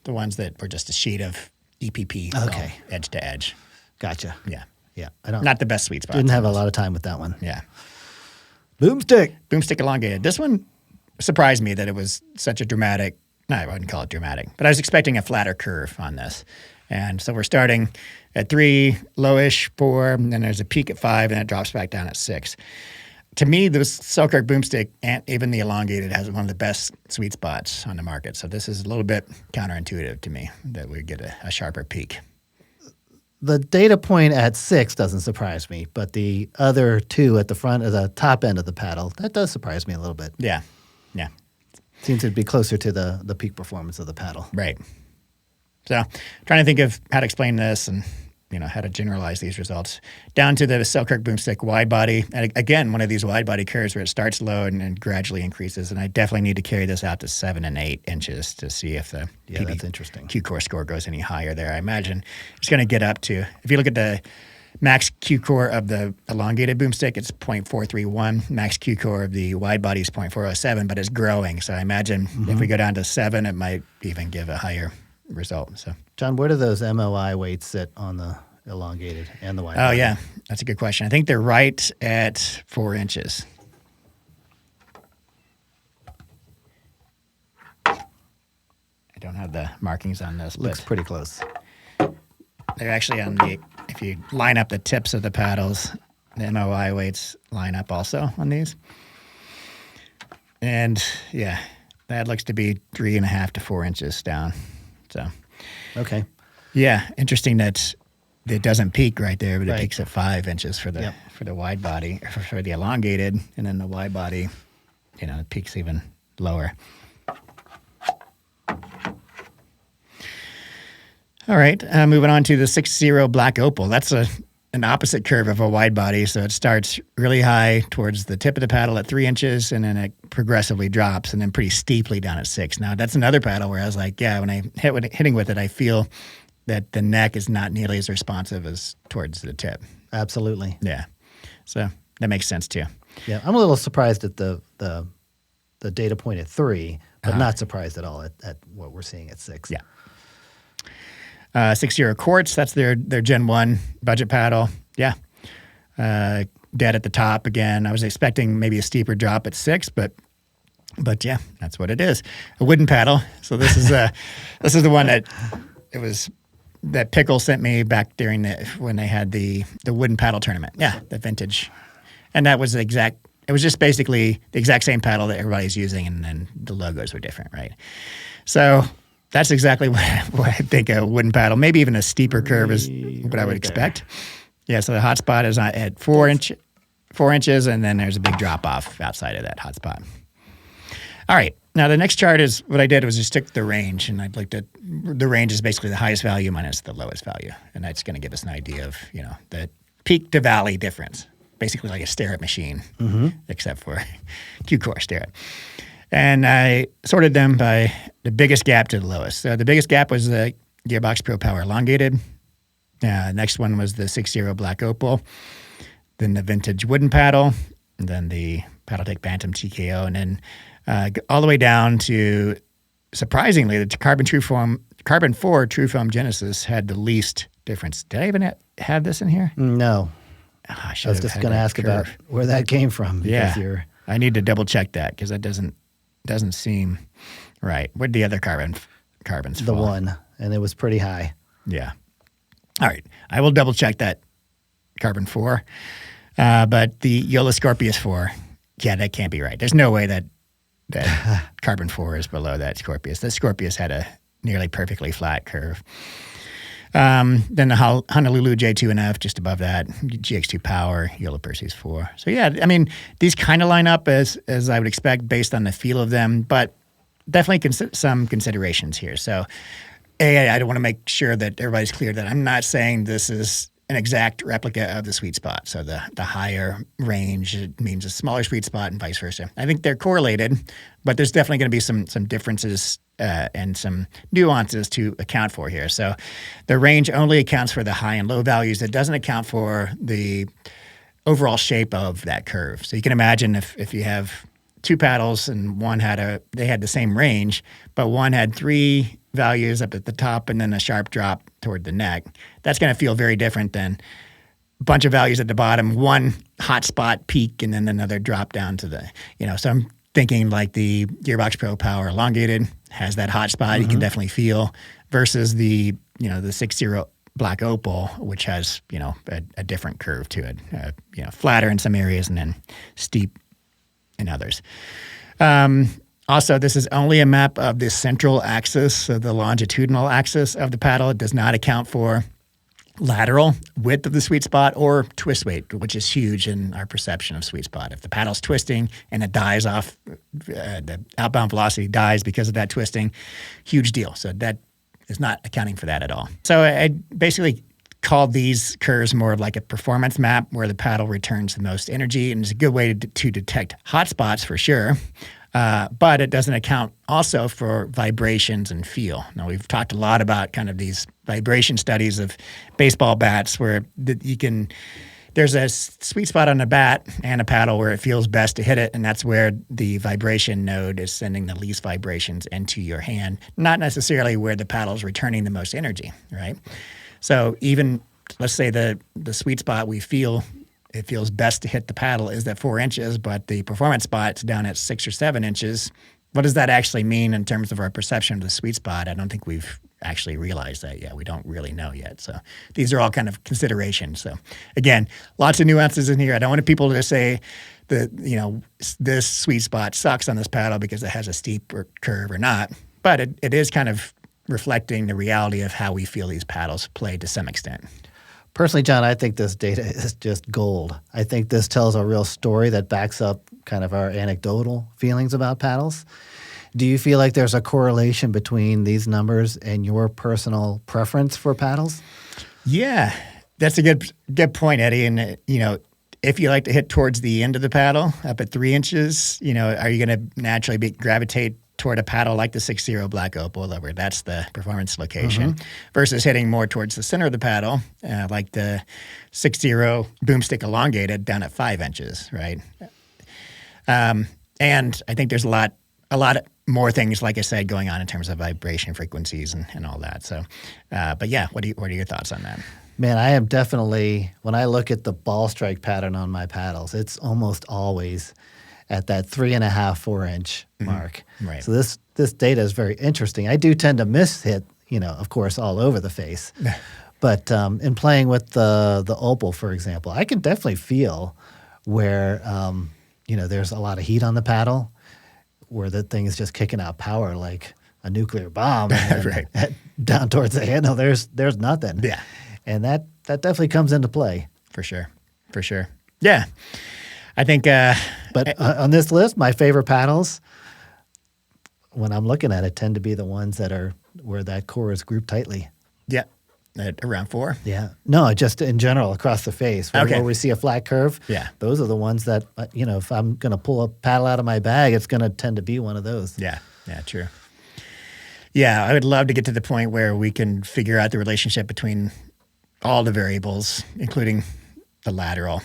ones that were just a sheet of EPP foam, edge to edge. Gotcha. Yeah. Not the best sweet spot. Didn't have a lot of time with that one. Yeah. Boomstik elongated. This one surprised me that it was such a dramatic, no, I wouldn't call it dramatic, but I was expecting a flatter curve on this. And so we're starting at 3, lowish, 4, and then there's a peak at 5, and it drops back down at 6. To me, the Selkirk Boomstik, and even the elongated, has one of the best sweet spots on the market. So this is a little bit counterintuitive to me that we get a sharper peak. The data point at 6 doesn't surprise me, but the other 2 at the front of the top end of the paddle, that does surprise me a little bit. Yeah. Seems to be closer to the peak performance of the paddle. Right. So trying to think of how to explain this and how to generalize these results. Down to the Selkirk Boomstik wide body. And again, one of these wide body curves where it starts low and gradually increases. And I definitely need to carry this out to 7 and 8 inches to see if the that's interesting. KewCOR score goes any higher there. I imagine it's going to get up to, if you look at the max KewCOR of the elongated boomstick, it's 0.431. Max KewCOR of the wide body is 0.407, but it's growing. So I imagine if we go down to 7, it might even give a higher result. So, John, where do those MOI weights sit on the elongated and the wide? Oh, yeah. That's a good question. I think they're right at 4 inches. don't have the markings on this. Looks pretty close. They're actually if you line up the tips of the paddles, the MOI weights line up also on these. And yeah, that looks to be 3.5 to 4 inches down. So, okay. Yeah, interesting that it doesn't peak right there, but it peaks at 5 inches for the wide body, for the elongated, and then the wide body, it peaks even lower. All right, moving on to the 6 Zero Black Opal. That's an opposite curve of a wide body, so it starts really high towards the tip of the paddle at 3 inches, and then it progressively drops, and then pretty steeply down at 6. Now, that's another paddle where I was like, yeah, when I hitting with it, I feel that the neck is not nearly as responsive as towards the tip. Absolutely. Yeah, so that makes sense too. Yeah, I'm a little surprised at the data point at 3, but not surprised at all at what we're seeing at 6. Yeah. 6 Zero Quartz, that's their Gen 1 budget paddle. Yeah. Dead at the top again. I was expecting maybe a steeper drop at 6, but yeah, that's what it is. A wooden paddle. So this is the one that Pickle sent me back during when they had the wooden paddle tournament. Yeah, the vintage. And that was it was just basically the exact same paddle that everybody's using, and then the logos were different, right? So that's exactly what I think a wooden paddle, maybe even a steeper curve is what I would expect. Yeah, so the hot spot is at 4 inches, and then there's a big drop off outside of that hot spot. All right, now the next chart is what I did was just took the range, and I looked at the range is basically the highest value minus the lowest value, and that's going to give us an idea of the peak to valley difference, basically like a stare-at machine, except for KewCOR stare-at. And I sorted them by the biggest gap to the lowest. So the biggest gap was the Gearbox Pro Power Elongated. Next one was the 6 Zero Black Opal. Then the vintage wooden paddle. And then the Paddletech Bantam TKO. And then all the way down to, surprisingly, the Carbon 4 True Foam Genesis had the least difference. Did I even have this in here? No. I was just going to ask about where that came from. Yeah. I need to double check that because that doesn't seem right. Where'd the other carbons fall? The one, and it was pretty high. Yeah. All right. I will double check that Carbon 4. But the Yola Scorpius 4, yeah, that can't be right. There's no way that Carbon 4 is below that Scorpius. The Scorpius had a nearly perfectly flat curve. Then the Honolulu J2NF just above that, GX2 Power, Yola Perseus 4. So yeah, I mean, these kind of line up as I would expect based on the feel of them, but definitely some considerations here. So I want to make sure that everybody's clear that I'm not saying this is an exact replica of the sweet spot. So the higher range means a smaller sweet spot and vice versa. I think they're correlated, but there's definitely going to be some differences and some nuances to account for here. So the range only accounts for the high and low values. It doesn't account for the overall shape of that curve. So you can imagine if you have two paddles and they had the same range, but one had 3 values up at the top and then a sharp drop toward the neck. That's going to feel very different than a bunch of values at the bottom, one hot spot peak and then another drop down to the, so I'm thinking like the Gearbox Pro Power Elongated has that hot spot you can definitely feel versus the 6 Zero Black Opal, which has, a different curve to it, flatter in some areas and then steep in others. Also, this is only a map of the central axis, so the longitudinal axis of the paddle. It does not account for lateral width of the sweet spot or twist weight, which is huge in our perception of sweet spot. If the paddle's twisting and it dies off, the outbound velocity dies because of that twisting, huge deal. So that is not accounting for that at all. So I basically called these curves more of like a performance map where the paddle returns the most energy, and it's a good way to detect hot spots for sure. But it doesn't account also for vibrations and feel. Now, we've talked a lot about kind of these vibration studies of baseball bats where there's a sweet spot on a bat and a paddle where it feels best to hit it, and that's where the vibration node is sending the least vibrations into your hand, not necessarily where the paddle is returning the most energy, right? So even, let's say the sweet spot it feels best to hit the paddle is at 4 inches, but the performance spot's down at 6 or 7 inches. what does that actually mean in terms of our perception of the sweet spot? I don't think we've actually realized that yet. We don't really know yet. So these are all kind of considerations. So again, lots of nuances in here. I don't want people to say that, this sweet spot sucks on this paddle because it has a steep curve or not, but it is kind of reflecting the reality of how we feel these paddles play to some extent. Personally, John, I think this data is just gold. I think this tells a real story that backs up kind of our anecdotal feelings about paddles. Do you feel like there's a correlation between these numbers and your personal preference for paddles? Yeah, that's a good point, Eddie. And, if you like to hit towards the end of the paddle, up at 3 inches, are you going to naturally gravitate toward a paddle like the 6 Zero Black Opal, where that's the performance location, versus hitting more towards the center of the paddle, like the 6 Zero Boomstik elongated down at 5 inches, right? And I think there's a lot more things, like I said, going on in terms of vibration frequencies and all that. So, but yeah, what are your thoughts on that? Man, I am definitely, when I look at the ball strike pattern on my paddles, it's almost always at that 3.5, 4 inch mark. Right. So this data is very interesting. I do tend to miss hit, of course, all over the face. But in playing with the Opal, for example, I can definitely feel where, there's a lot of heat on the paddle, where the thing is just kicking out power like a nuclear bomb. And right. Down towards the handle, there's nothing. Yeah. And that definitely comes into play. For sure. Yeah. I think... but on this list, my favorite paddles, when I'm looking at it, tend to be the ones that are where that core is grouped tightly. Yeah. At around 4? Yeah. No, just in general, across the face. Where we see a flat curve, yeah, those are the ones that, if I'm going to pull a paddle out of my bag, it's going to tend to be one of those. Yeah. Yeah, true. Yeah, I would love to get to the point where we can figure out the relationship between all the variables, including the lateral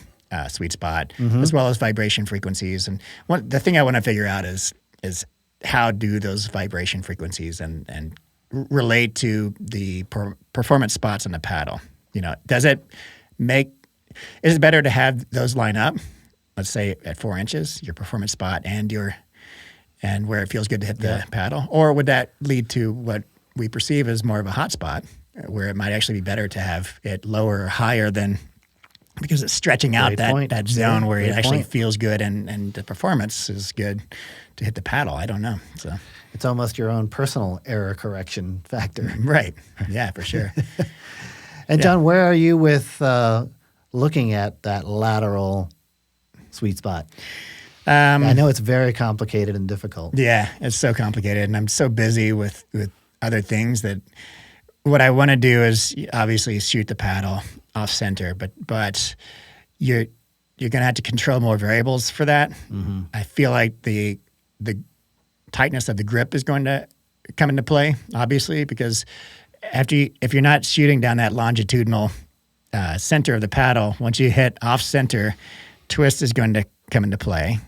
sweet spot, as well as vibration frequencies. And the thing I want to figure out is how do those vibration frequencies and relate to the performance spots on the paddle? Is it better to have those line up? Let's say at 4 inches, your performance spot and where it feels good to hit the paddle, or would that lead to what we perceive as more of a hot spot, where it might actually be better to have it lower or higher than, because it's stretching out that zone where it actually feels good and the performance is good to hit the paddle. I don't know. So it's almost your own personal error correction factor. Right. Yeah, for sure. And John, where are you with looking at that lateral sweet spot? I know it's very complicated and difficult. Yeah, it's so complicated, and I'm so busy with other things that what I want to do is obviously shoot the paddle off center, but you're going to have to control more variables for that. I feel like the tightness of the grip is going to come into play, obviously, because if you're not shooting down that longitudinal center of the paddle, once you hit off center, twist is going to come into play.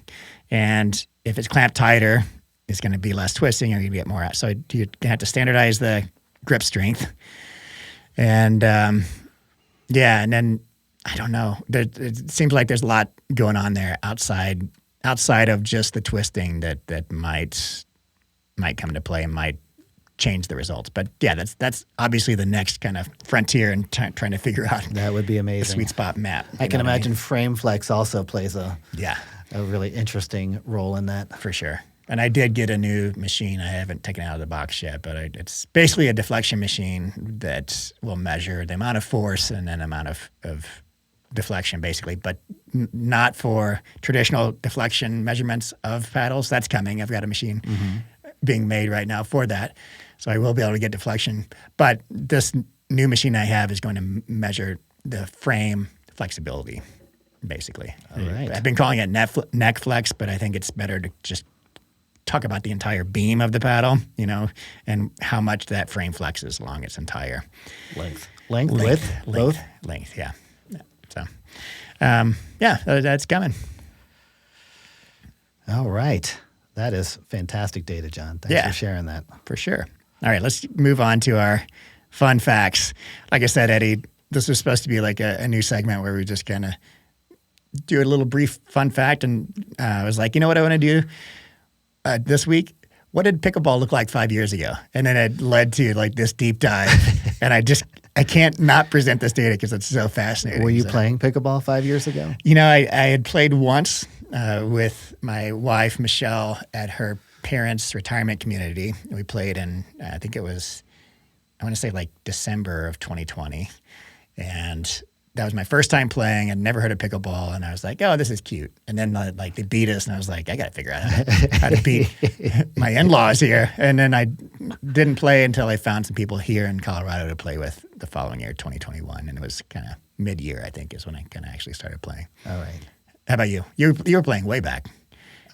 And if it's clamped tighter, it's going to be less twisting, you're going to get more out. So you're going to have to standardize the grip strength. And and then I don't know. It seems like there's a lot going on there outside of just the twisting that might come into play and might change the results. But yeah, that's obviously the next kind of frontier in trying to figure out. That would be amazing. The sweet spot map. I can imagine frame flex also plays a really interesting role in that. For sure. And I did get a new machine. I haven't taken it out of the box yet, but it's basically a deflection machine that will measure the amount of force and then amount of deflection, basically, but not for traditional deflection measurements of paddles. That's coming. I've got a machine being made right now for that, so I will be able to get deflection. But this new machine I have is going to measure the frame flexibility, basically. All right. I've been calling it neck flex, but I think it's better to just talk about the entire beam of the paddle, and how much that frame flexes along its entire length, width, both? Length, yeah. So, that's coming. All right. That is fantastic data, John. Thanks for sharing that. For sure. All right, let's move on to our fun facts. Like I said, Eddie, this was supposed to be like a new segment where we just kind of do a little brief fun fact, and I was like, you know what I want to do this week? what did pickleball look like 5 years ago? And then it led to like this deep dive. And I can't not present this data because it's so fascinating. Were you playing pickleball 5 years ago? You know, I had played once with my wife, Michelle, at her parents' retirement community. We played in, I think it was, I want to say like December of 2020. And that was my first time playing. I'd never heard of pickleball. And I was like, oh, this is cute. And then like they beat us. And I was like, I got to figure out how to beat my in-laws here. And then I didn't play until I found some people here in Colorado to play with the following year, 2021. And it was kind of mid-year, I think, is when I kind of actually started playing. All right. How about you? You were playing way back.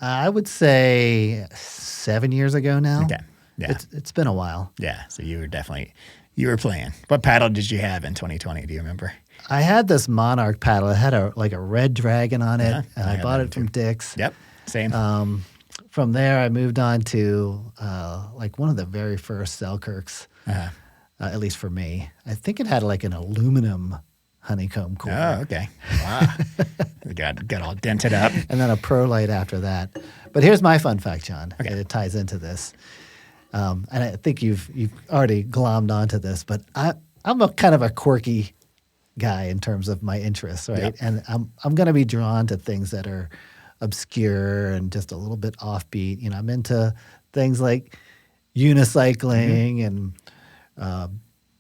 I would say 7 years ago now. Okay. Yeah. It's been a while. Yeah. So you were playing. What paddle did you have in 2020? Do you remember? I had this Monarch paddle. It had a red dragon on it, and I bought it from Dick's. Yep, same. From there, I moved on to like one of the very first Selkirks, at least for me. I think it had like an aluminum honeycomb core. Oh, okay. Wow. It got all dented up. And then a Pro Light after that. But here's my fun fact, John. Okay. And it ties into this. And I think you've already glommed onto this, but I'm a kind of a quirky guy in terms of my interests, right? Yep. And I'm going to be drawn to things that are obscure and just a little bit offbeat. You know, I'm into things like unicycling and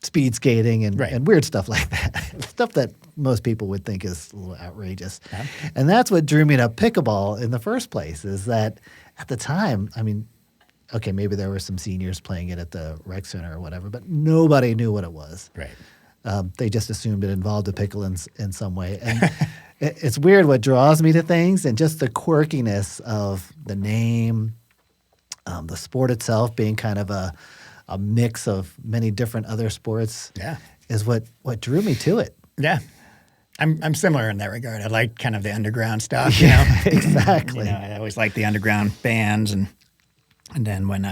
speed skating and weird stuff like that. Stuff that most people would think is a little outrageous. Yeah. And that's what drew me to pickleball in the first place, is that at the time, I mean, okay, maybe there were some seniors playing it at the rec center or whatever, but nobody knew what it was. Right. They just assumed it involved a pickle in some way. And it's weird what draws me to things, and just the quirkiness of the name, the sport itself being kind of a mix of many different other sports is what drew me to it. Yeah. I'm similar in that regard. I like kind of the underground stuff, you know? Exactly. You know, I always like the underground bands, and then when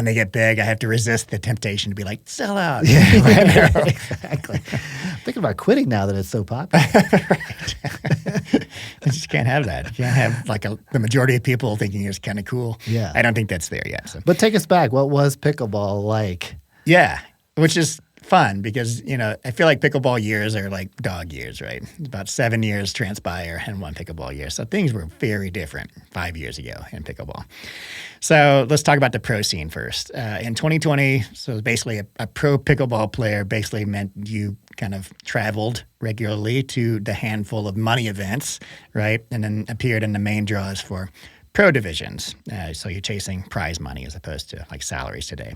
they get big, I have to resist the temptation to be like, sell out. Yeah, right. Exactly. I'm thinking about quitting now that it's so popular. You just can't have that. You can't have like the majority of people thinking it's kind of cool. Yeah. I don't think that's there yet. So. But take us back. What was pickleball like? Yeah, which is fun because, you know, I feel like pickleball years are like dog years, right? About 7 years transpire in one pickleball year. So things were very different 5 years ago in pickleball. So let's talk about the pro scene first. In 2020, so basically a pro pickleball player basically meant you kind of traveled regularly to the handful of money events, right? And then appeared in the main draws for pro divisions. So you're chasing prize money as opposed to like salaries today.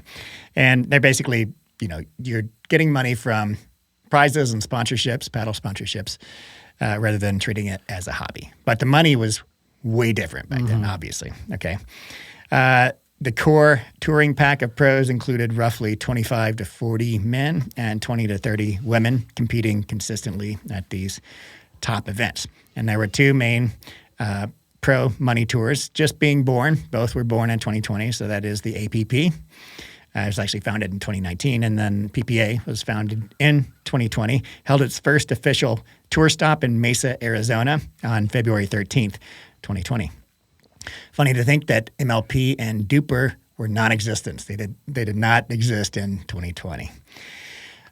And they're basically, you know, you're getting money from prizes and sponsorships, paddle sponsorships, rather than treating it as a hobby. But the money was way different back then, obviously. Okay. The core touring pack of pros included roughly 25 to 40 men and 20 to 30 women competing consistently at these top events. And there were two main pro money tours just being born. Both were born in 2020, so that is the APP. It was actually founded in 2019, and then PPA was founded in 2020, held its first official tour stop in Mesa, Arizona on February 13th, 2020. Funny to think that MLP and Duper were non-existent. They did not exist in 2020.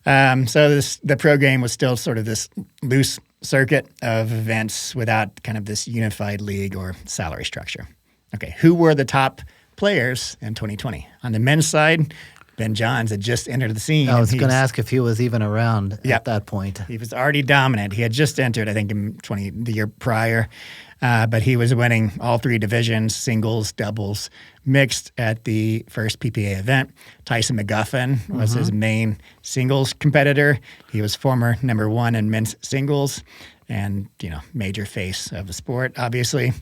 So the pro game was still sort of this loose circuit of events without kind of this unified league or salary structure. Okay, who were the top players in 2020? On the men's side, Ben Johns had just entered the scene. I was going to ask if he was even around at that point. He was already dominant. He had just entered, I think, in the year prior. But he was winning all three divisions, singles, doubles, mixed at the first PPA event. Tyson McGuffin was his main singles competitor. He was former number one in men's singles and, you know, major face of the sport, obviously.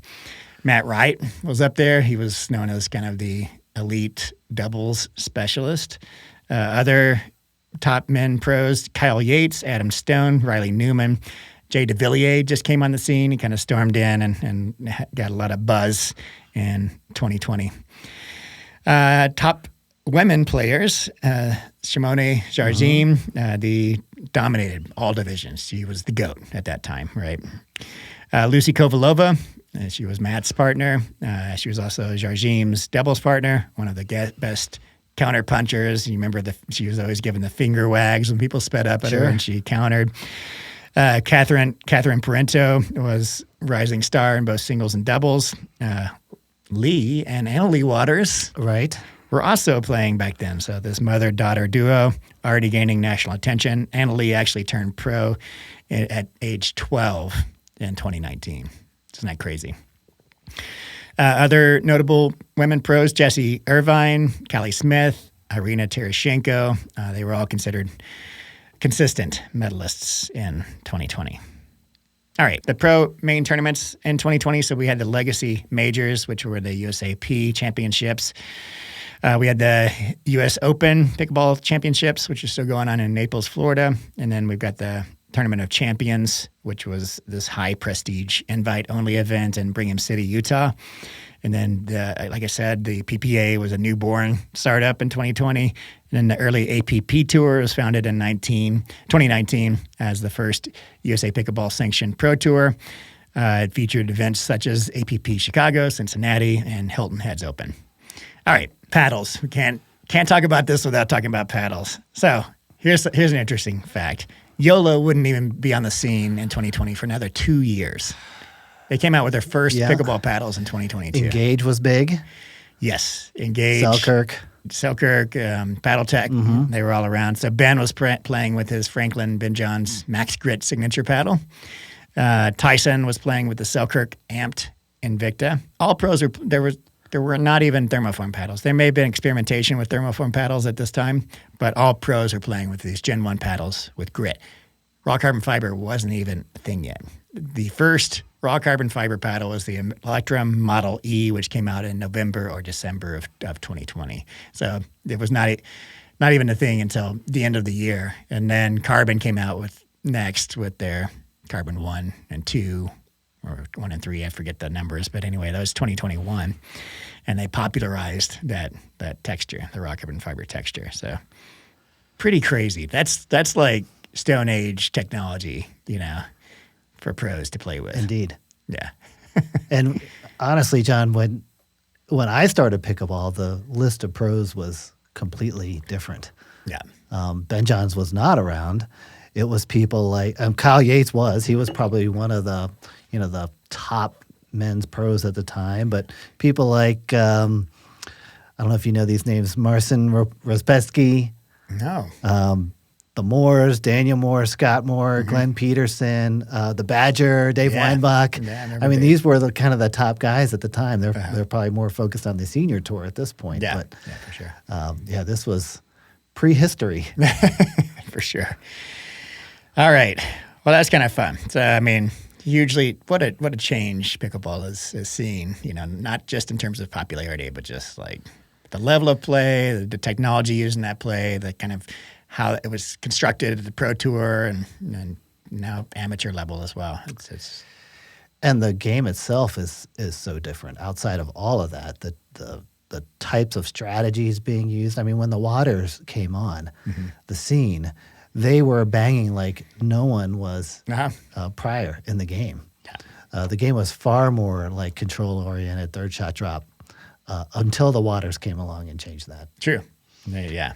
Matt Wright was up there. He was known as kind of the elite doubles specialist. Other top men pros, Kyle Yates, Adam Stone, Riley Newman, Jay DeVilliers just came on the scene. He kind of stormed in and got a lot of buzz in 2020. Top women players, Shimone Jardim, the dominated all divisions. She was the GOAT at that time, right? Lucy Kovalova, She was Matt's partner. She was also Jarjim's doubles partner, one of the best counter punchers. You remember she was always giving the finger wags when people sped up at her and she countered. Catherine Parento was rising star in both singles and doubles. Lee and Annalie Waters were also playing back then. So this mother-daughter duo already gaining national attention. Annalie actually turned pro at age 12 in 2019. Isn't that crazy? Other notable women pros, Jessie Irvine, Callie Smith, Irina Tereshchenko, they were all considered consistent medalists in 2020. All right, the pro main tournaments in 2020. So we had the Legacy Majors, which were the USAP championships. We had the U.S. Open Pickleball Championships, which are still going on in Naples, Florida. And then we've got the Tournament of Champions, which was this high prestige invite-only event in Brigham City, Utah. And then, like I said, the PPA was a newborn startup in 2020. And then the early APP Tour was founded in 2019 as the first USA Pickleball sanctioned pro tour. It featured events such as APP Chicago, Cincinnati, and Hilton Heads Open. All right, paddles. We can't talk about this without talking about paddles. So here's an interesting fact. YOLO wouldn't even be on the scene in 2020 for another 2 years. They came out with their first pickleball paddles in 2022. Engage was big. Yes, Engage. Selkirk, Paddle Tech, they were all around. So Ben was playing with his Franklin Ben Johns Max Grit signature paddle. Tyson was playing with the Selkirk Amped Invicta. All pros there were not even thermoform paddles. There may have been experimentation with thermoform paddles at this time, but all pros are playing with these Gen 1 paddles with grit. Raw carbon fiber wasn't even a thing yet. The first raw carbon fiber paddle was the Electrum Model E, which came out in November or December of 2020. So it was not even a thing until the end of the year. And then Carbon came out with their Carbon 1 and 2, or 1 and 3, I forget the numbers. But anyway, that was 2021. And they popularized that texture, the raw carbon fiber texture. So pretty crazy. That's like Stone Age technology, for pros to play with. Indeed. Yeah. And honestly, John, when I started pickleball, the list of pros was completely different. Yeah. Ben Johns was not around. It was people like Kyle Yates was. He was probably one of the top men's pros at the time. But people like I don't know if you know these names: Marcin Rozpetsky. No. The Moores, Daniel Moore, Scott Moore, Glenn Peterson, the Badger, Dave Weinbach. Yeah, I mean, these were the kind of the top guys at the time. They're probably more focused on the senior tour at this point. Yeah, but, yeah, for sure. This was prehistory. For sure. All right. Well, that's kind of fun. So, I mean, hugely, what a change pickleball is seeing, not just in terms of popularity, but just like the level of play, the technology used in that play, the kind of how it was constructed at the Pro Tour and now amateur level as well. It's and the game itself is so different. Outside of all of that, the types of strategies being used. I mean, when the Waters came on the scene, they were banging like no one was prior in the game. Yeah. The game was far more like control-oriented, third shot drop, until the Waters came along and changed that. True. Yeah.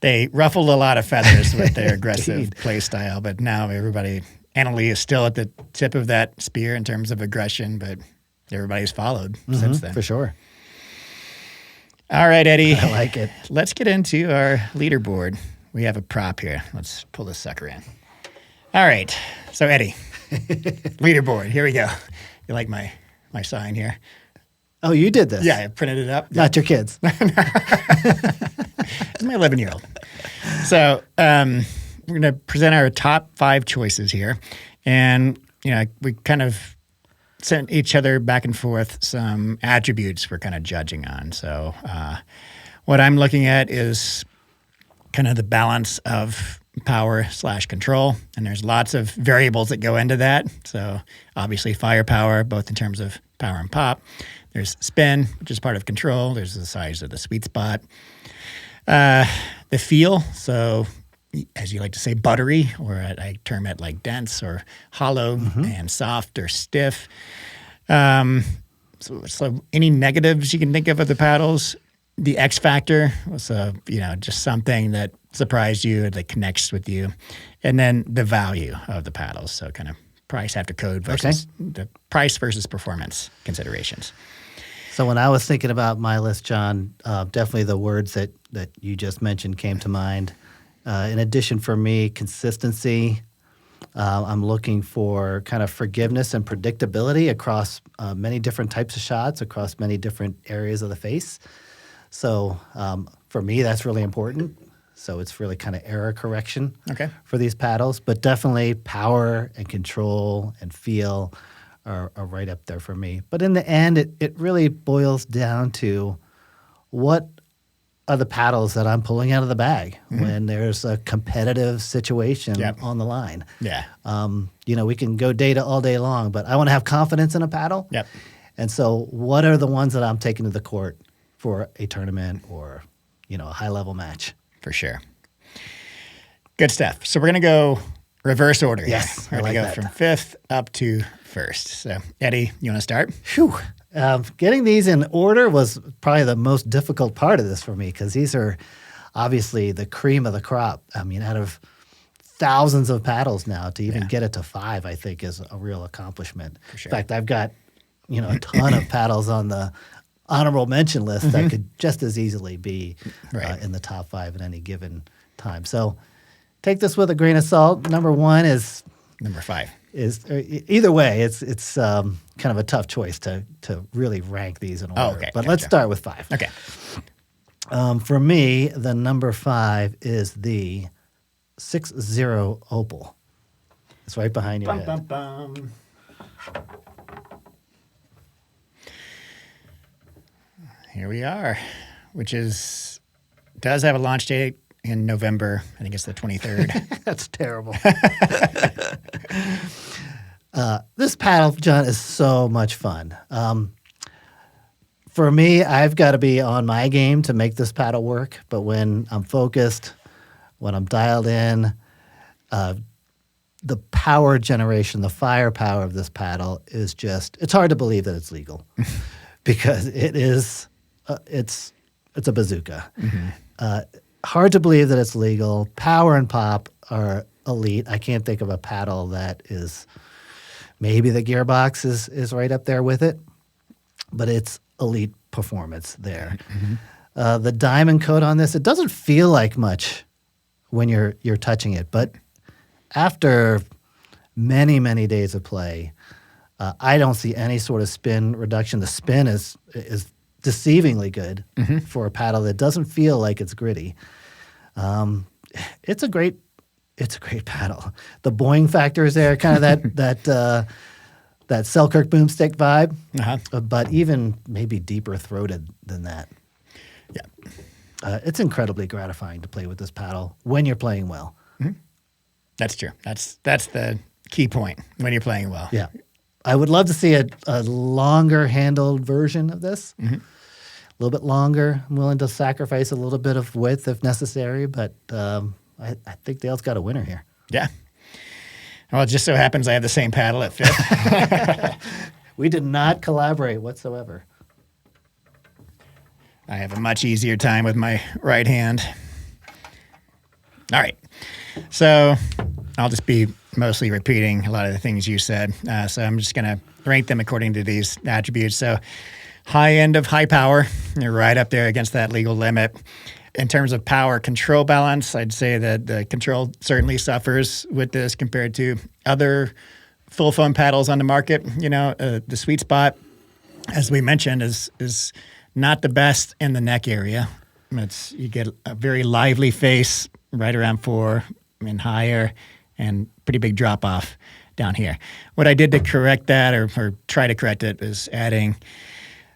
They ruffled a lot of feathers with their aggressive play style, but now Annalie is still at the tip of that spear in terms of aggression, but everybody's followed since then. For sure. All right, Eddie. I like it. Let's get into our leaderboard. We have a prop here. Let's pull this sucker in. All right. So, Eddie, leaderboard. Here we go. You like my sign here? Oh, you did this? Yeah, I printed it up. Not your kids. It's my 11-year-old. So we're going to present our top 5 choices here. And, we kind of sent each other back and forth some attributes we're kind of judging on. So what I'm looking at is kind of the balance of power/control. And there's lots of variables that go into that. So obviously firepower, both in terms of power and pop. There's spin, which is part of control. There's the size of the sweet spot. The feel, so as you like to say, buttery, or I term it like dense or hollow and soft or stiff. So any negatives you can think of the paddles? The X factor was, just something that surprised you, that connects with you. And then the value of the paddles. So kind of price after code versus the price versus performance considerations. So when I was thinking about my list, John, definitely the words that you just mentioned came to mind. In addition, for me, consistency. I'm looking for kind of forgiveness and predictability across many different types of shots, across many different areas of the face. So for me, that's really important. So it's really kind of error correction for these paddles. But definitely power and control and feel are right up there for me. But in the end, it really boils down to what are the paddles that I'm pulling out of the bag when there's a competitive situation on the line. Yeah. We can go data all day long, but I want to have confidence in a paddle. Yep. And so what are the ones that I'm taking to the court for a tournament or, a high-level match? For sure. Good stuff. So we're going to go reverse order here. Yes, We're going to go from fifth up to first. So, Eddie, you want to start? Phew. Getting these in order was probably the most difficult part of this for me because these are obviously the cream of the crop. I mean, out of thousands of paddles now, to even get it to 5, I think, is a real accomplishment. For sure. In fact, I've got a ton of paddles on the honorable mention list that could just as easily be in the top 5 at any given time. So take this with a grain of salt. Number 1 is number 5. Either way, it's kind of a tough choice to really rank these in order. Okay, but let's start with 5. Okay. For me, the number 5 is the 6 Zero Opal. It's right behind your head. Bum, bum. Here we are, which does have a launch date in November. I think it's the 23rd. That's terrible. This paddle, John, is so much fun. For me, I've got to be on my game to make this paddle work. But when I'm focused, when I'm dialed in, the power generation, the firepower of this paddle is it's hard to believe that it's legal because it's a bazooka. Hard to believe that it's legal. Power and pop are elite. I can't think of a paddle that is, maybe the Gearbox is right up there with it, but it's elite performance there. The diamond coat on this, it doesn't feel like much when you're touching it, but after many, many days of play, I don't see any sort of spin reduction. The spin is deceivingly good for a paddle that doesn't feel like it's gritty. It's a great paddle. The boing factor is there, kind of that Selkirk Boomstik vibe, but even maybe deeper throated than that. Yeah, it's incredibly gratifying to play with this paddle when you're playing well. That's true. That's the key point, when you're playing well. Yeah. I would love to see a longer handled version of this. A little bit longer. I'm willing to sacrifice a little bit of width if necessary, but I think Dale's got a winner here. Yeah. Well, it just so happens I have the same paddle at 5th. We did not collaborate whatsoever. I have a much easier time with my right hand. All right. So I'll just be mostly repeating a lot of the things you said. So I'm just going to rank them according to these attributes. So high end of high power, you're right up there against that legal limit. In terms of power control balance, I'd say that the control certainly suffers with this compared to other full foam paddles on the market. The sweet spot, as we mentioned, is not the best in the neck area. You get a very lively face right around 4 and higher, and pretty big drop off down here. What I did to correct that, or try to correct it, is adding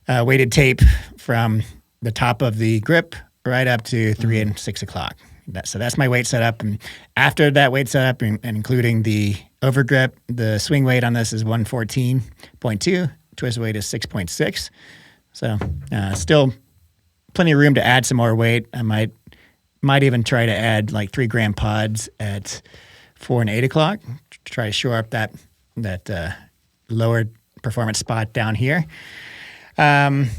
weighted tape from the top of the grip right up to 3 and 6 o'clock. So that's my weight setup. And after that weight setup, and including the overgrip, the swing weight on this is 114.2. Twist weight is 6.6. So still plenty of room to add some more weight. I might even try to add like 3 gram pods at 4 and 8 o'clock to try to shore up that lower performance spot down here. In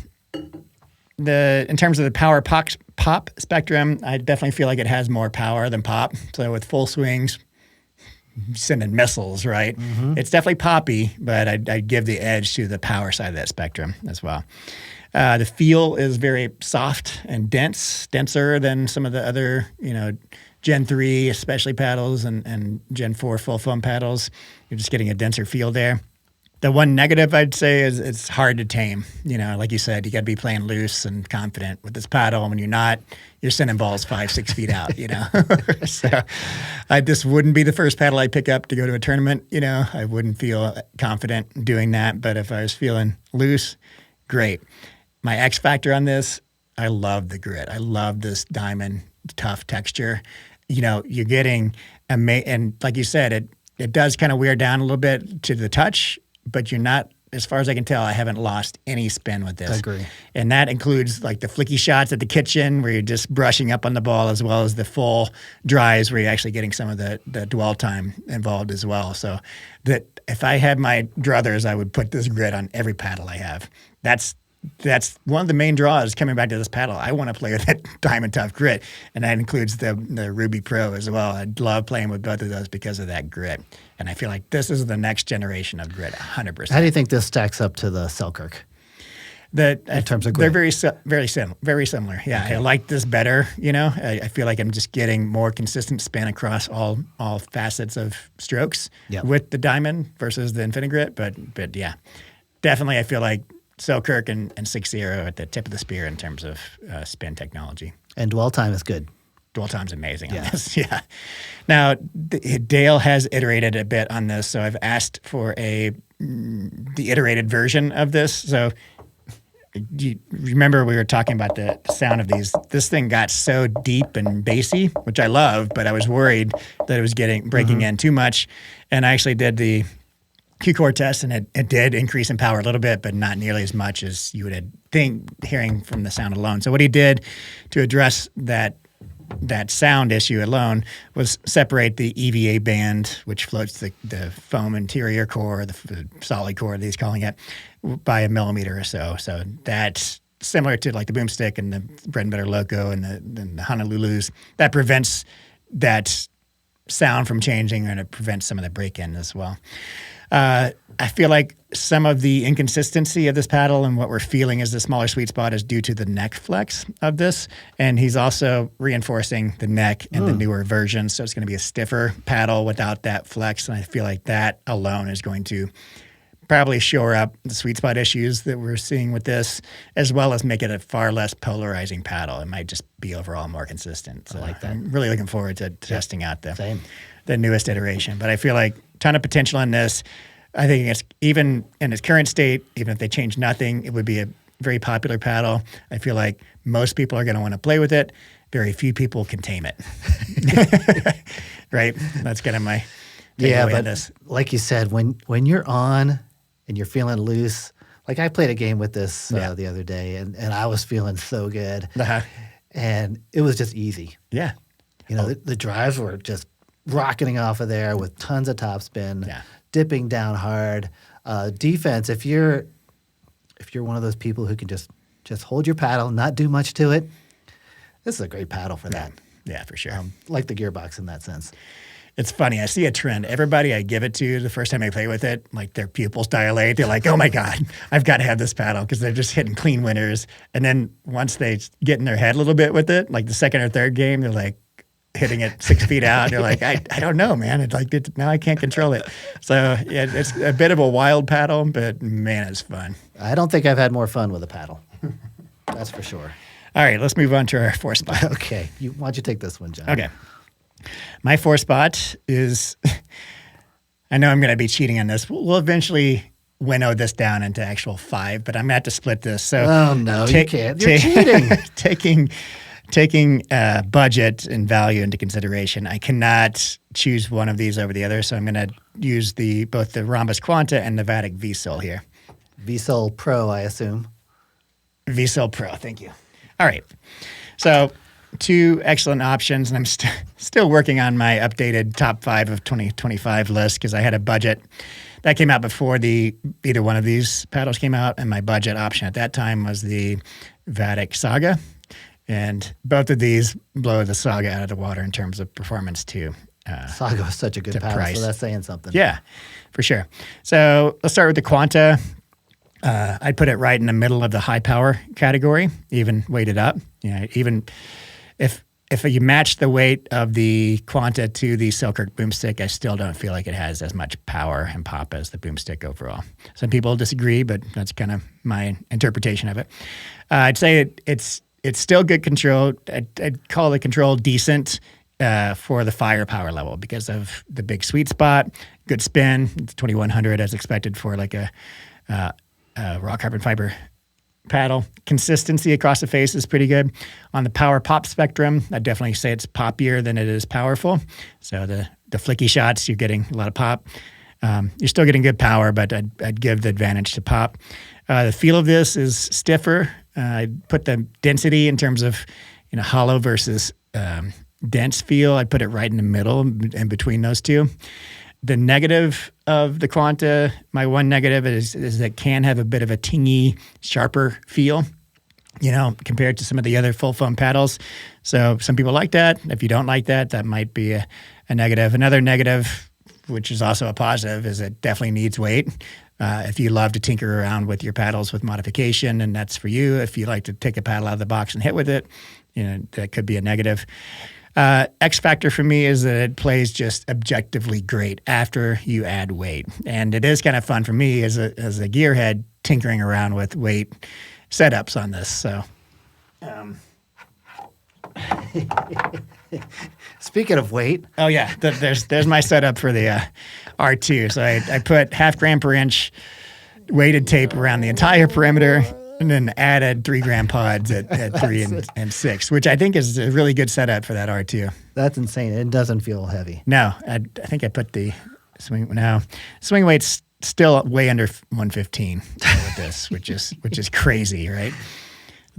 terms of the power pop spectrum, I definitely feel like it has more power than pop. So with full swings, sending missiles, right? It's definitely poppy, but I'd give the edge to the power side of that spectrum as well. The feel is very soft and denser than some of the other, Gen 3 especially paddles and Gen 4 full foam paddles. You're just getting a denser feel there. The one negative I'd say is it's hard to tame. Like you said, you got to be playing loose and confident with this paddle. And when you're not, you're sending balls 5-6 feet out, So this wouldn't be the first paddle I pick up to go to a tournament. I wouldn't feel confident doing that. But if I was feeling loose, great. My X factor on this, I love the grit. I love this diamond tough texture. You're getting, and like you said, it does kind of wear down a little bit to the touch, but you're not, as far as I can tell, I haven't lost any spin with this. I agree. And that includes like the flicky shots at the kitchen where you're just brushing up on the ball, as well as the full drives where you're actually getting some of the dwell time involved as well. So that if I had my druthers, I would put this grit on every paddle I have. That's one of the main draws coming back to this paddle. I want to play with that diamond tough grit, and that includes the Ruby Pro as well. I love playing with both of those because of that grit. And I feel like this is the next generation of grit, 100%. How do you think this stacks up to the Selkirk? In terms of grit? They're very similar. Yeah, okay. I like this better. I feel like I'm just getting more consistent span across all facets of strokes with the diamond versus the Infinite Grit. But yeah, definitely I feel like Selkirk and 6 Zero at the tip of the spear in terms of spin technology. And dwell time is good. Dwell time's amazing on this. Yeah. Now, Dale has iterated a bit on this, so I've asked for the iterated version of this. So you remember we were talking about the sound of these. This thing got so deep and bassy, which I love, but I was worried that it was breaking in too much. And I actually did the KewCOR test, and it did increase in power a little bit, but not nearly as much as you would think hearing from the sound alone. So what he did to address that sound issue alone was separate the EVA band, which floats the foam interior core, the solid core that he's calling it, by a millimeter or so. So that's similar to like the Boomstik and the Bread and Butter Loco and the Honolulu's. That prevents that sound from changing, and it prevents some of the break-in as well. I feel like some of the inconsistency of this paddle and what we're feeling as the smaller sweet spot is due to the neck flex of this. And he's also reinforcing the neck in the newer version. So it's going to be a stiffer paddle without that flex. And I feel like that alone is going to probably shore up the sweet spot issues that we're seeing with this, as well as make it a far less polarizing paddle. It might just be overall more consistent. So I like that. I'm really looking forward to testing out the newest iteration. But I feel like ton of potential in this. I think it's even in its current state, even if they change nothing, it would be a very popular paddle. I feel like most people are going to want to play with it. Very few people can tame it. Right? That's kind of my takeaway on this. Like you said, when you're on and you're feeling loose, like I played a game with this the other day, and I was feeling so good. And it was just easy. Yeah. The drives were just rocketing off of there with tons of topspin, dipping down hard. Defense, if you're one of those people who can just hold your paddle, not do much to it, this is a great paddle for that. Yeah, for sure. Like the Gearbox in that sense. It's funny. I see a trend. Everybody I give it to, the first time I play with it, like their pupils dilate. They're like, oh my God, I've got to have this paddle, because they're just hitting clean winners. And then once they get in their head a little bit with it, like the second or third game, they're like, hitting it 6 feet out. They're like, I don't know, man. Now I can't control it. So yeah, it's a bit of a wild paddle, but man, it's fun. I don't think I've had more fun with a paddle. That's for sure. All right, let's move on to our 4 spot. Okay. Why don't you take this one, John? Okay. My 4 spot is, I know I'm going to be cheating on this. We'll eventually winnow this down into actual 5, but I'm going to have to split this. So oh, no, you can't. You're cheating. Taking budget and value into consideration, I cannot choose one of these over the other, so I'm going to use both the Ronbus Quanta and the Vatic V-Sol here. V-Sol Pro, I assume. V-Sol Pro, thank you. All right. So 2 excellent options, and I'm still working on my updated top 5 of 2025 list, because I had a budget that came out before either one of these paddles came out, and my budget option at that time was the Vatic Saga. And both of these blow the Saga out of the water in terms of performance too. Saga was such a good paddle, price. so that's saying something. Yeah, for sure. So let's start with the Quanta. I'd put it right in the middle of the high power category, even weighted up. Even if you match the weight of the Quanta to the Selkirk Boomstik, I still don't feel like it has as much power and pop as the Boomstik overall. Some people disagree, but that's kind of my interpretation of it. I'd say it's still good control. I'd call the control decent for the firepower level because of the big sweet spot, good spin. It's 2100 as expected for like a raw carbon fiber paddle. Consistency across the face is pretty good. On the power pop spectrum, I'd definitely say it's poppier than it is powerful. So the flicky shots, you're getting a lot of pop. You're still getting good power, but I'd give the advantage to pop. The feel of this is stiffer. I'd put the density in terms of hollow versus dense feel. I'd put it right in the middle in between those two. The negative of the Quanta, my one negative is that it can have a bit of a tingy, sharper feel, compared to some of the other full foam paddles. So some people like that. If you don't like that, that might be a negative. Another negative, which is also a positive, is it definitely needs weight. If you love to tinker around with your paddles with modification, and that's for you. If you like to take a paddle out of the box and hit with it, that could be a negative. X factor for me is that it plays just objectively great after you add weight. And it is kind of fun for me as a gearhead tinkering around with weight setups on this. So, Speaking of weight. Oh yeah, there's my setup for the R2. So I put 0.5 gram per inch weighted tape around the entire perimeter, and then added 3 gram pods at 3 and 6, which I think is a really good setup for that R2. That's insane. It doesn't feel heavy. No, I think I put the swing weight's still way under 115 with this, which is crazy, right?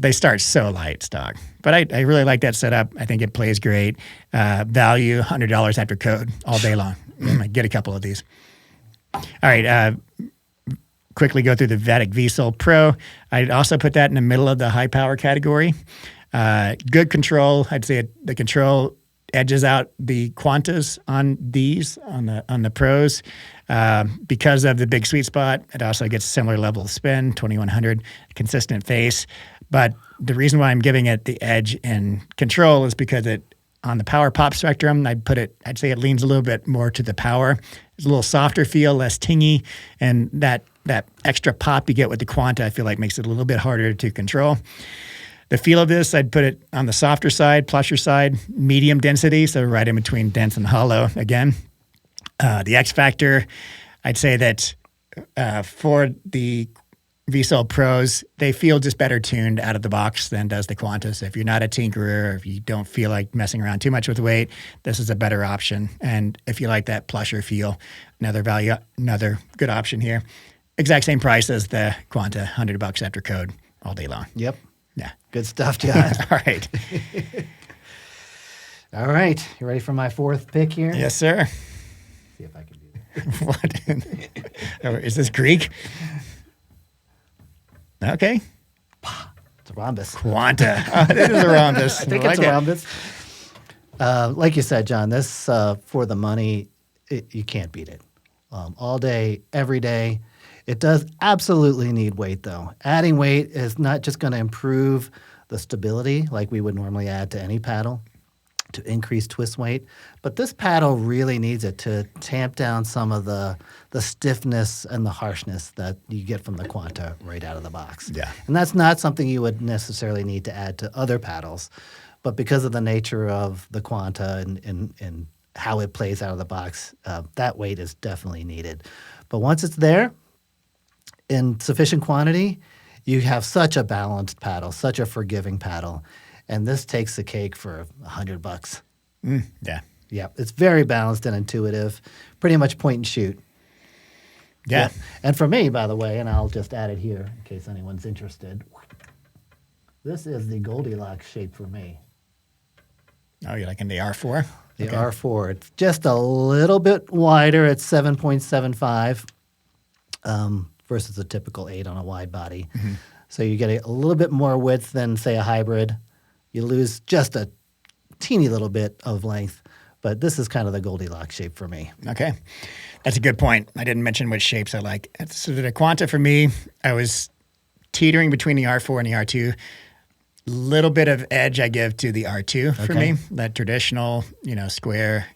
They start so light stock, but I really like that setup. I think it plays great. Value $100 after code all day long. I get a couple of these. All right. Quickly go through the Vatic VSOL Pro. I'd also put that in the middle of the high power category. Good control. I'd say the control edges out the Quantas on these, on the Pros. Because of the big sweet spot, it also gets a similar level of spin, 2100, consistent face. But the reason why I'm giving it the edge in control is because on the power pop spectrum, I'd say it leans a little bit more to the power. It's a little softer feel, less tingy, and that extra pop you get with the Quanta, I feel like makes it a little bit harder to control. The feel of this, I'd put it on the softer side, plusher side, medium density, so right in between dense and hollow again. The X factor, I'd say that for the VSOL Pros, they feel just better tuned out of the box than does the Quanta. So if you're not a tinkerer, or if you don't feel like messing around too much with weight, this is a better option. And if you like that plusher feel, another good option here. Exact same price as the Quanta, $100 after code all day long. Yep. Yeah. Good stuff, John. All right. All right. You ready for my fourth pick here? Yes, sir. See if I can do this. What? Is this Greek? Okay. It's a Ronbus. Quanta. Oh, this is a Ronbus. I think it's a Ronbus. Like you said, John, this for the money, you can't beat it. All day, every day. It does absolutely need weight, though. Adding weight is not just going to improve the stability like we would normally add to any paddle to increase twist weight, but this paddle really needs it to tamp down some of the stiffness and the harshness that you get from the Quanta right out of the box. Yeah. And that's not something you would necessarily need to add to other paddles, but because of the nature of the Quanta and how it plays out of the box, that weight is definitely needed. But once it's there, in sufficient quantity, you have such a balanced paddle, such a forgiving paddle, and this takes the cake for $100. Yeah. Yeah, it's very balanced and intuitive, pretty much point and shoot. Yeah. And for me, by the way, and I'll just add it here in case anyone's interested, this is the Goldilocks shape for me. Oh, you're liking the R4? The R4. It's just a little bit wider at 7.75. versus a typical 8 on a wide body. So you get a little bit more width than, say, a hybrid. You lose just a teeny little bit of length, but this is kind of the Goldilocks shape for me. Okay. That's a good point. I didn't mention which shapes I like. So the Quanta for me, I was teetering between the R4 and the R2. Little bit of edge I give to the R2 for me, that traditional, square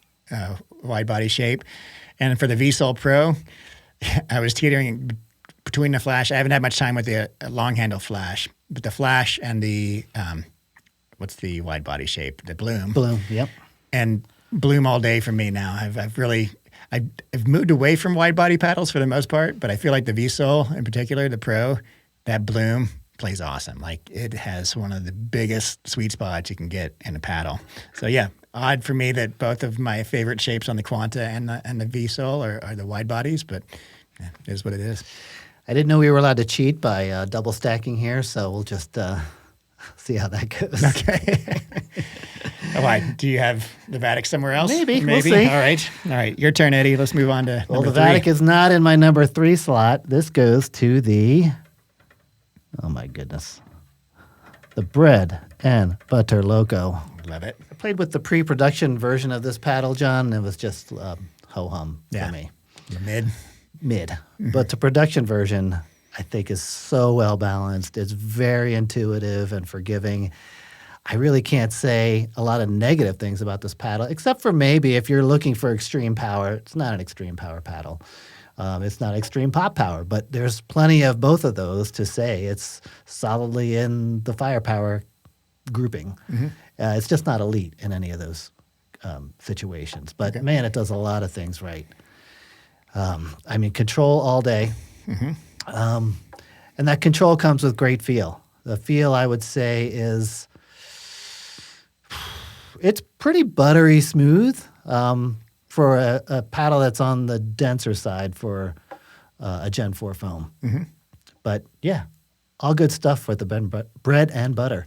wide body shape. And for the VSOL Pro, I was teetering between the Flash. I haven't had much time with the long handle Flash, but the Flash and the, what's the wide body shape? The Bloom. Bloom, yep. And Bloom all day for me now. I've moved away from wide body paddles for the most part, but I feel like the VSOL in particular, the Pro, that Bloom plays awesome. Like it has one of the biggest sweet spots you can get in a paddle. So yeah, odd for me that both of my favorite shapes on the Quanta and the VSOL are the wide bodies, but yeah, it is what it is. I didn't know we were allowed to cheat by double stacking here, so we'll just see how that goes. Okay. Why? Do you have the Vatic somewhere else? Maybe. We'll see. All right. Your turn, Eddie. Let's move on to number the 3. Vatic is not in my number 3 slot. This goes to the, oh my goodness, the Bread and Butter Loco. Love it. I played with the pre-production version of this paddle, John, and it was just ho-hum for me. Mid. But the production version, I think, is so well balanced. It's very intuitive and forgiving. I really can't say a lot of negative things about this paddle, except for maybe if you're looking for extreme power. It's not an extreme power paddle. It's not extreme pop power, but there's plenty of both of those to say it's solidly in the firepower grouping. It's just not elite in any of those situations. But man, it does a lot of things right. Control all day. And that control comes with great feel. The feel, I would say, is it's pretty buttery smooth for a paddle that's on the denser side for a Gen 4 foam. But yeah, all good stuff for the bread and butter.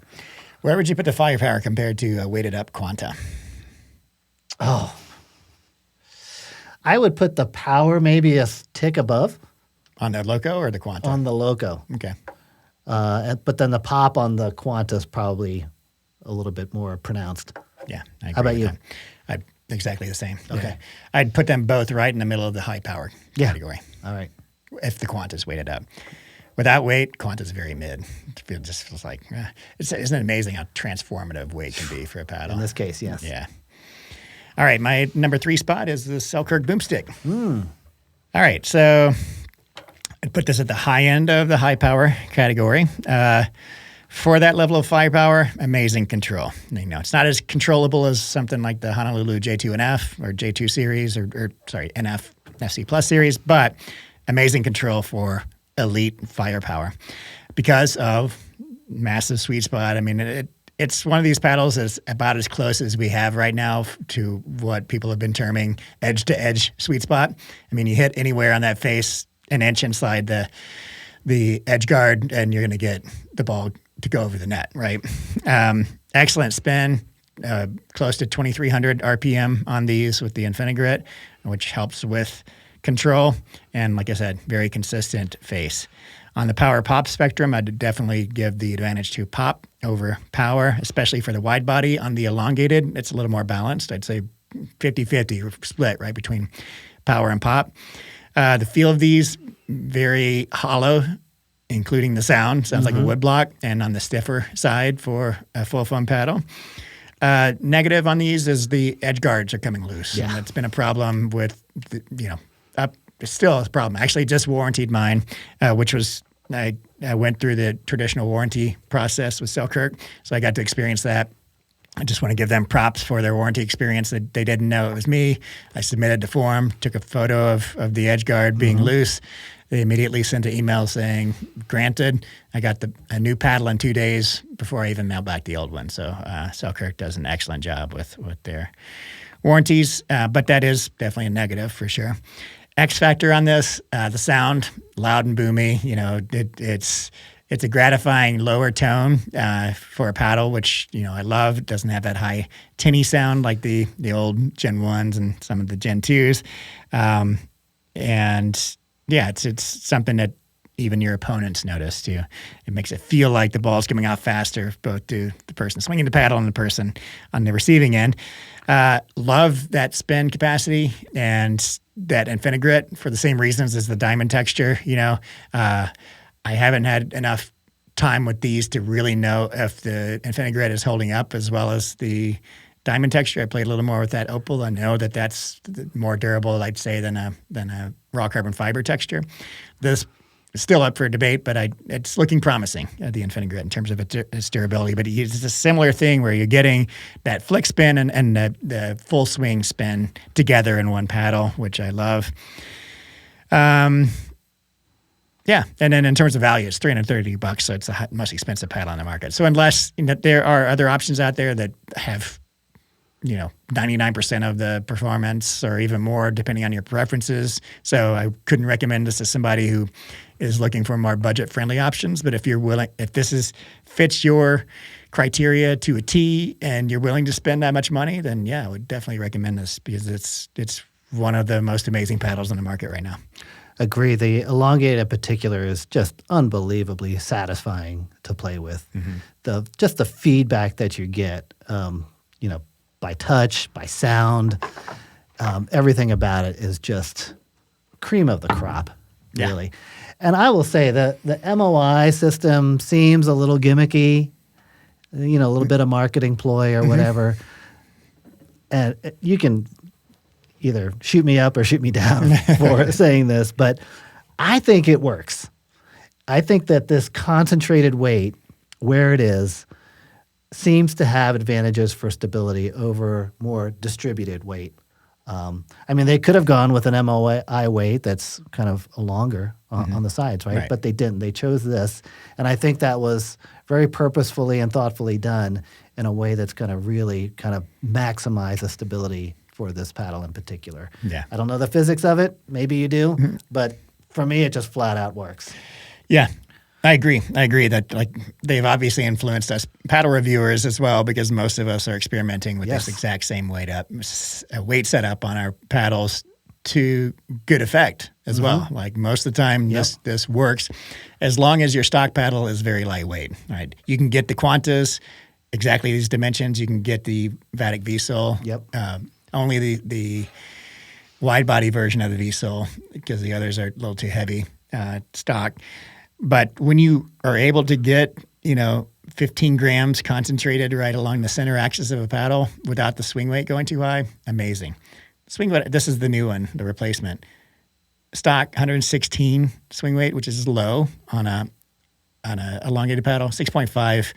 Where would you put the firepower compared to a weighted up Quanta? Oh, I would put the power maybe a tick above. On the Loco or the Quanta? On the Loco. Okay. But then the pop on the Quanta is probably a little bit more pronounced. Yeah. I agree. How about you? Exactly the same. Okay. Yeah. I'd put them both right in the middle of the high power category. All right. If the Quanta's weighted up. Without weight, Quanta's very mid. It just feels like, isn't it amazing how transformative weight can be for a paddle? In this case, yes. Yeah. All right, my number 3 spot is the Selkirk Boomstik. All right, so I'd put this at the high end of the high power category. For that level of firepower, amazing control. It's not as controllable as something like the Honolulu J2NF or J2 series or NF FC Plus series, but amazing control for elite firepower because of massive sweet spot. It's one of these paddles that's about as close as we have right now to what people have been terming edge-to-edge sweet spot. You hit anywhere on that face an inch inside the edge guard, and you're going to get the ball to go over the net, right? Excellent spin, close to 2,300 RPM on these with the Infinigrit, which helps with control, and like I said, very consistent face. On the power pop spectrum, I'd definitely give the advantage to pop over power, especially for the wide body. On the elongated, it's a little more balanced. I'd say 50-50 split right between power and pop. The feel of these, very hollow, including the sound. Sounds like a wood block, and on the stiffer side for a full foam paddle. Negative on these is the edge guards are coming loose. Yeah. And that's been a problem with, still a problem. I actually just warrantied mine, which was, I went through the traditional warranty process with Selkirk, so I got to experience that. I just want to give them props for their warranty experience. That they didn't know it was me. I submitted the form, took a photo of the edge guard being loose. They immediately sent an email saying, granted. I got a new paddle in 2 days before I even mailed back the old one. So Selkirk does an excellent job with their warranties, but that is definitely a negative for sure. X factor on this, the sound, loud and boomy. It's a gratifying lower tone for a paddle, which I love. It doesn't have that high tinny sound like the old Gen 1s and some of the Gen 2s. And yeah, it's something that even your opponents notice too. It makes it feel like the ball's coming out faster, both to the person swinging the paddle and the person on the receiving end. Love that spin capacity and that Infinigrit for the same reasons as the diamond texture. I haven't had enough time with these to really know if the Infinigrit is holding up as well as the diamond texture. I played a little more with that opal. I know that that's more durable, I'd say, than a raw carbon fiber texture. This is still up for debate, but it's looking promising, the Infinigrit, in terms of its durability. But it's a similar thing where you're getting that flick spin and the full swing spin together in one paddle, which I love. Yeah, and then in terms of value, it's $330, so it's the most expensive paddle on the market. So unless there are other options out there that have 99% of the performance or even more, depending on your preferences. So I couldn't recommend this to somebody who is looking for more budget-friendly options. But if you're willing, if this fits your criteria to a T and you're willing to spend that much money, then yeah, I would definitely recommend this because it's one of the most amazing paddles on the market right now. Agree. The elongated in particular is just unbelievably satisfying to play with. Mm-hmm. Just the feedback that you get, by touch, by sound, everything about it is just cream of the crop, really. Yeah. And I will say that the MOI system seems a little gimmicky, a little bit of marketing ploy or whatever. And you can either shoot me up or shoot me down for saying this, but I think it works. I think that this concentrated weight, where it is, seems to have advantages for stability over more distributed weight. They could have gone with an MOI weight that's kind of longer on the sides, right? But they didn't. They chose this. And I think that was very purposefully and thoughtfully done in a way that's going to really kind of maximize the stability for this paddle in particular. Yeah. I don't know the physics of it. Maybe you do. Mm-hmm. But for me, it just flat out works. Yeah. I agree that they've obviously influenced us paddle reviewers as well, because most of us are experimenting with this exact same weight setup on our paddles to good effect as well. Like most of the time, this works as long as your stock paddle is very lightweight. Right? You can get the Quantas exactly these dimensions. You can get the Vatic V-Sole. Only the wide body version of the V-Sole, because the others are a little too heavy stock. But when you are able to get, 15 grams concentrated right along the center axis of a paddle without the swing weight going too high, amazing. Swing weight, this is the new one, the replacement. Stock 116 swing weight, which is low on a elongated paddle. 6.5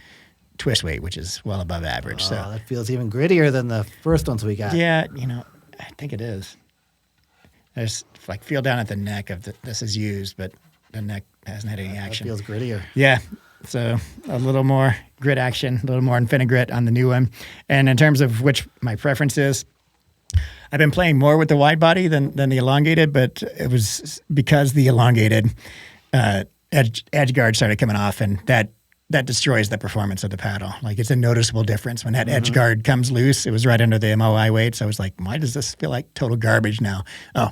twist weight, which is well above average. So that feels even grittier than the first ones we got. Yeah, I think it is. There's feel down at the neck of this is used, but the neck hasn't had any action. That feels grittier. Yeah. So a little more grit action, a little more Infinigrit on the new one. And in terms of which my preference is, I've been playing more with the wide body than the elongated, but it was because the elongated edge guard started coming off, and that destroys the performance of the paddle. It's a noticeable difference. When that edge guard comes loose, it was right under the MOI weight. So I was like, why does this feel like total garbage now? Oh,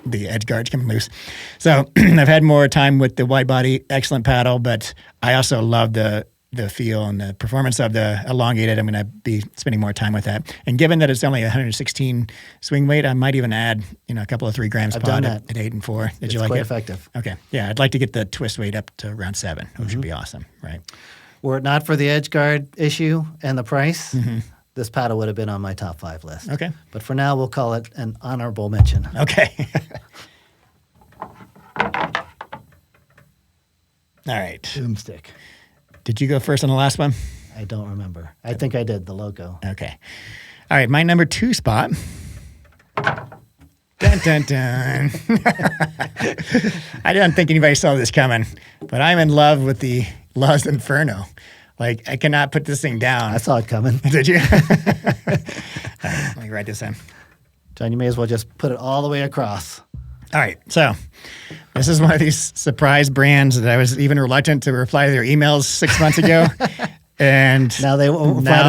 the edge guard's coming loose. So I've had more time with the wide body, excellent paddle, but I also love the feel and the performance of the elongated. I'm going to be spending more time with that. And given that it's only 116 swing weight, I might even add, a couple of 3 grams pod at 8 and 4. Did you like it? It's quite effective. Okay. Yeah, I'd like to get the twist weight up to around 7, which would be awesome, right? Were it not for the edge guard issue and the price, this paddle would have been on my top 5 list. Okay. But for now, we'll call it an honorable mention. Okay. All right. Boomstik. Did you go first on the last one? I don't remember. I think I did, the logo. Okay. All right, my number 2 spot. Dun, dun, dun. I don't think anybody saw this coming, but I'm in love with the Luzz Inferno. I cannot put this thing down. I saw it coming. Did you? All right, let me write this in. John, you may as well just put it all the way across. All right, so this is one of these surprise brands that I was even reluctant to reply to their emails 6 months ago. And now they won't now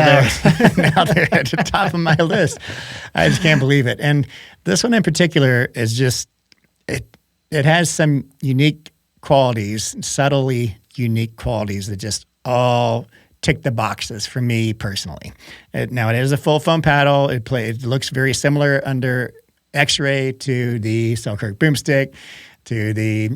they're at the top of my list. I just can't believe it. And this one in particular is just it has some unique qualities, subtly unique qualities that just all tick the boxes for me personally. Now, it is a full foam paddle. It looks very similar under X-ray to the Selkirk Boomstik, to the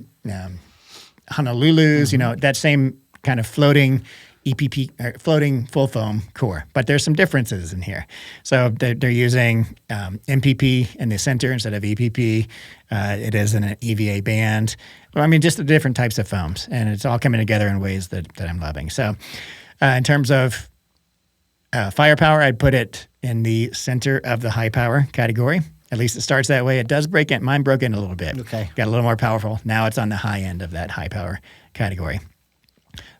Honolulu's, that same kind of floating EPP, or floating full foam core. But there's some differences in here. So they're using MPP in the center instead of EPP. It is in an EVA band. I mean, just the different types of foams. And it's all coming together in ways that I'm loving. So in terms of firepower, I'd put it in the center of the high power category. At least it starts that way. It does break in. Mine broke in a little bit. Okay. Got a little more powerful. Now it's on the high end of that high power category.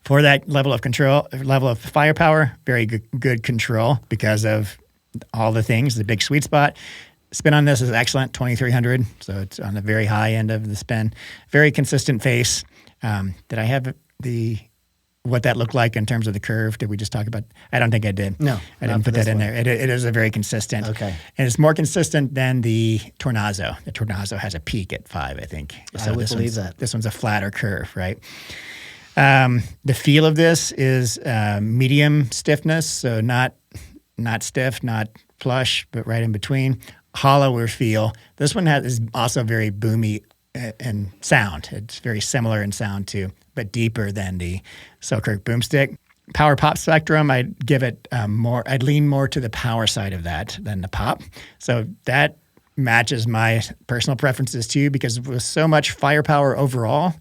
For that level of control, level of firepower, very good control because of all the things, the big sweet spot. Spin on this is excellent, 2,300. So it's on the very high end of the spin. Very consistent face. Did I have what that looked like in terms of the curve? Did we just talk about? I don't think I did. No, I didn't put that in there. It is a very consistent. Okay. And it's more consistent than the Tornado. The Tornado has a peak at 5, I think. So I would believe that. This one's a flatter curve, right? The feel of this is medium stiffness, so not stiff, not plush, but right in between. Hollower feel. This one is also very boomy in sound. It's very similar in sound too, but deeper than the Selkirk Boomstik. Power pop spectrum, I'd give it more. I'd lean more to the power side of that than the pop. So that matches my personal preferences too, because with so much firepower overall,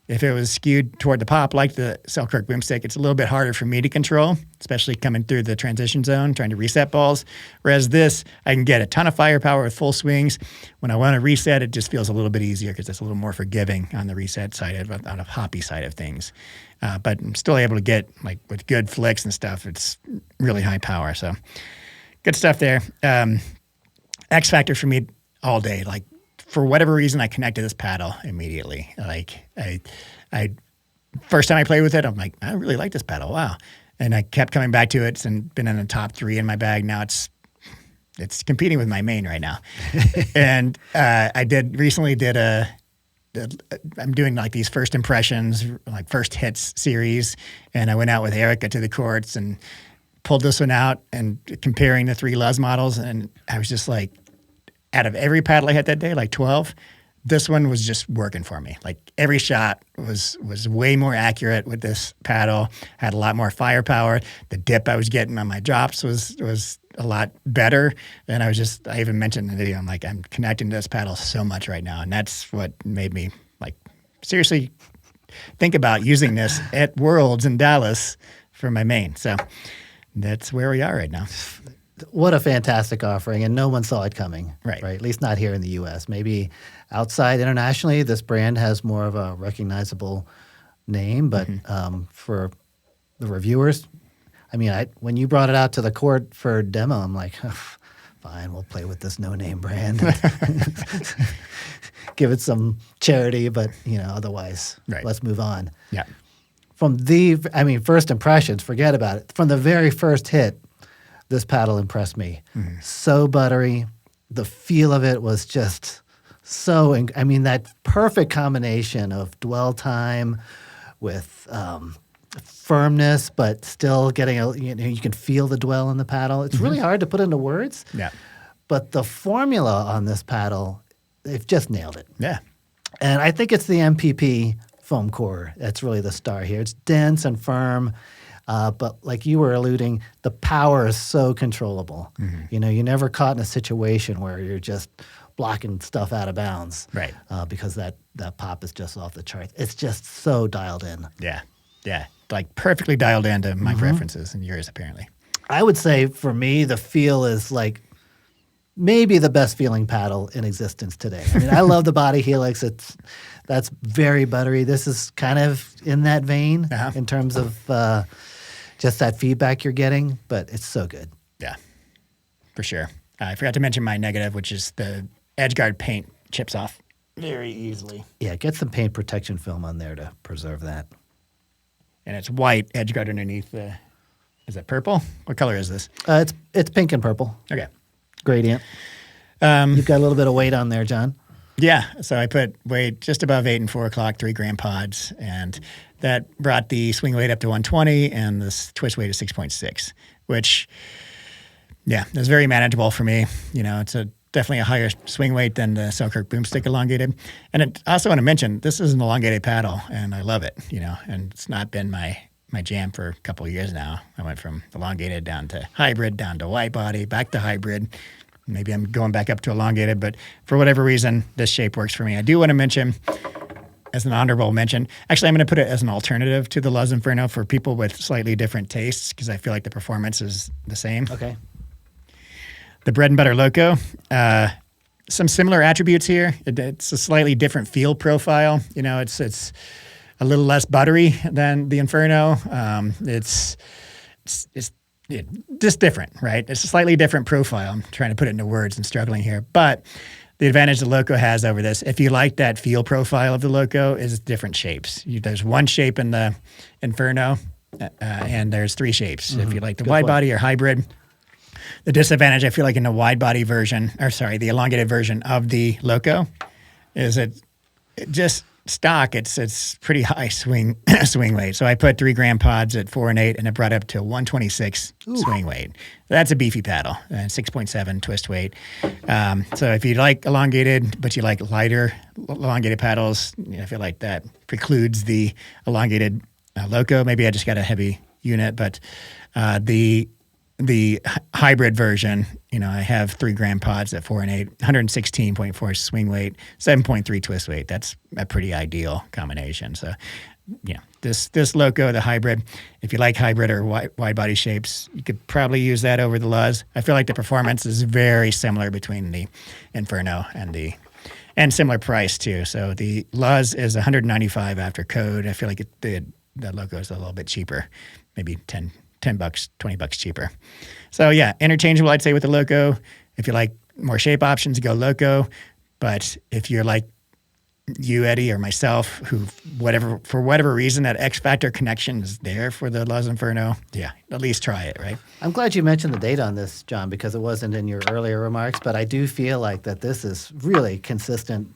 if it was skewed toward the pop, like the Selkirk Boomstik, it's a little bit harder for me to control, especially coming through the transition zone, trying to reset balls. Whereas this, I can get a ton of firepower with full swings. When I want to reset, it just feels a little bit easier because it's a little more forgiving on the reset side, on the hoppy side of things. But I'm still able to get, like, with good flicks and stuff, it's really high power. So good stuff there. X factor for me all day, like, for whatever reason, I connect to this paddle immediately. Like I first time I played with it, I'm like, I really like this paddle. Wow. And I kept coming back to it. It's been in the top 3 in my bag. Now it's competing with my main right now. And I recently did I'm doing like these first impressions, like first hits series. And I went out with Erica to the courts and pulled this one out and comparing the 3 Luzz models. And I was just like, out of every paddle I hit that day, like 12, this one was just working for me. Like every shot was way more accurate with this paddle, had a lot more firepower. The dip I was getting on my drops was a lot better. And I even mentioned in the video, I'm like, I'm connecting to this paddle so much right now. And that's what made me like seriously think about using this at Worlds in Dallas for my main. So that's where we are right now. What a fantastic offering, and no one saw it coming. Right. At least not here in the U.S. Maybe outside internationally, this brand has more of a recognizable name, but for the reviewers, I mean, when you brought it out to the court for demo, I'm like, fine, we'll play with this no-name brand. Give it some charity, but, otherwise, let's move on. Yeah. First impressions, forget about it. From the very first hit, this paddle impressed me. Mm-hmm. So buttery. The feel of it was just so, that perfect combination of dwell time with firmness, but still getting you can feel the dwell in the paddle. It's really hard to put into words. Yeah. But the formula on this paddle, they've just nailed it. Yeah. And I think it's the MPP foam core that's really the star here. It's dense and firm. But like you were alluding, the power is so controllable. Mm-hmm. You're never caught in a situation where you're just blocking stuff out of bounds. Right. Because that pop is just off the charts. It's just so dialed in. Yeah. Yeah. Like perfectly dialed into my preferences and yours, apparently. I would say for me, the feel is like maybe the best feeling paddle in existence today. I mean, I love the body helix. That's very buttery. This is kind of in that vein in terms of just that feedback you're getting, but it's so good. Yeah, for sure. I forgot to mention my negative, which is the edge guard paint chips off very easily. Yeah, get some paint protection film on there to preserve that. And it's white edge guard underneath the. Is it purple? What color is this? It's pink and purple. Okay. Gradient. You've got a little bit of weight on there, John. Yeah, so I put weight just above 8 and 4 o'clock, 3 gram pods, and that brought the swing weight up to 120 and the twist weight to 6.6, which, yeah, is very manageable for me. You know, it's definitely a higher swing weight than the Selkirk Boomstik elongated. And I also want to mention, this is an elongated paddle, and I love it, you know, and it's not been my jam for a couple of years now. I went from elongated down to hybrid, down to wide body, back to hybrid. Maybe I'm going back up to elongated, but for whatever reason, this shape works for me. I do want to mention, as an honorable mention, actually, I'm going to put it as an alternative to the Luzz Inferno for people with slightly different tastes, because I feel like the performance is the same. Okay. The Bread and Butter Loco, some similar attributes here. It's a slightly different feel profile. You know, it's a little less buttery than the Inferno. It's just different, right? It's a slightly different profile. I'm trying to put it into words and struggling here. But the advantage the Loco has over this, if you like that feel profile of the Loco, is different shapes. There's one shape in the Inferno, and there's 3 shapes. If you like the wide body or hybrid. The disadvantage, I feel like, in the wide body version, the elongated version of the Loco, is it just stock. It's pretty high swing weight. So I put 3 gram pods at 4 and 8, and it brought up to 126 swing weight. That's a beefy paddle, and 6.7 twist weight. So if you like elongated, but you like lighter elongated paddles, I feel like that precludes the elongated Loco. Maybe I just got a heavy unit, but the hybrid version, I have 3 gram pods at 4 and 8, 116.4 swing weight, 7.3 twist weight. That's a pretty ideal combination. So, this Loco, the hybrid, if you like hybrid or wide body shapes, you could probably use that over the Luzz. I feel like the performance is very similar between the Inferno and similar price too. So the Luzz is $195 after code. I feel like the Loco is a little bit cheaper, maybe $10, $20 cheaper. So yeah, interchangeable, I'd say, with the Loco. If you like more shape options, go Loco. But if you're like you, Eddie, or myself, who for whatever reason, that X Factor connection is there for the Luzz Inferno, yeah, at least try it, right? I'm glad you mentioned the date on this, John, because it wasn't in your earlier remarks, but I do feel like that this is really consistent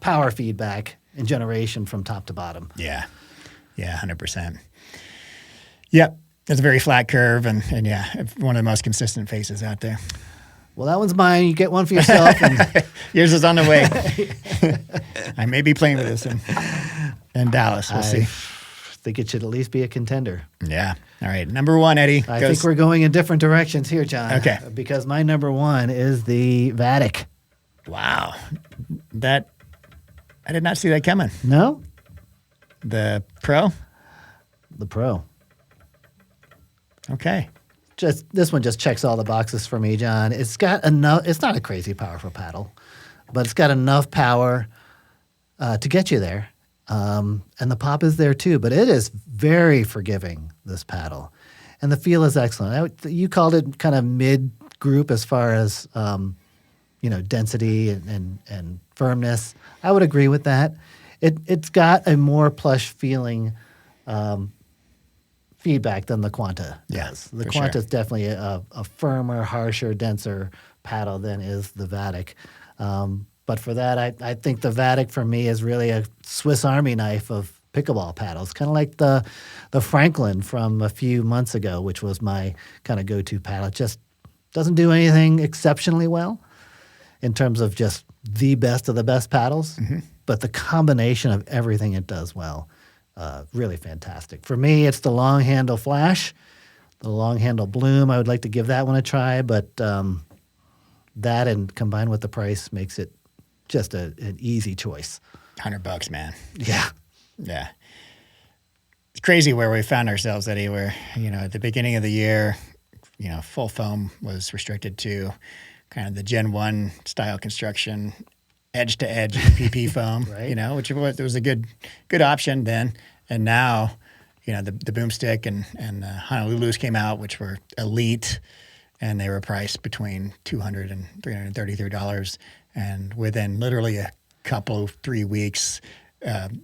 power feedback and generation from top to bottom. Yeah, 100%. Yep, it's a very flat curve, and yeah, one of the most consistent faces out there. Well, that one's mine. You get one for yourself. And yours is on the way. I may be playing with this in Dallas. We'll see. I think it should at least be a contender. Yeah. All right. Number 1, Eddie. I think we're going in different directions here, John. Okay. Because my number 1 is the Vatic. Wow. I did not see that coming. No? The Pro? The Pro. Okay. This one just checks all the boxes for me, John. It's got enough. It's not a crazy powerful paddle, but it's got enough power to get you there, and the pop is there too. But it is very forgiving, this paddle, and the feel is excellent. You called it kind of mid group as far as density and firmness. I would agree with that. It's got a more plush feeling feedback than the Quanta does. The Quanta is definitely a firmer, harsher, denser paddle than is the Vatic. But for that, I think the Vatic for me is really a Swiss Army knife of pickleball paddles, kind of like the Franklin from a few months ago, which was my kind of go-to paddle. It just doesn't do anything exceptionally well in terms of just the best of the best paddles, but the combination of everything it does well, really fantastic. For me, it's the long handle Flash, the long handle Bloom. I would like to give that one a try, but that and combined with the price makes it just an easy choice. $100, man. Yeah. Yeah. It's crazy where we found ourselves, Eddie, where, at the beginning of the year, full foam was restricted to kind of the Gen 1 style construction, edge-to-edge PP foam, right. Which was a good option then. And now, the Boomstik and Honolulu's came out, which were elite, and they were priced between $200 and $333. And within literally a couple, 3 weeks,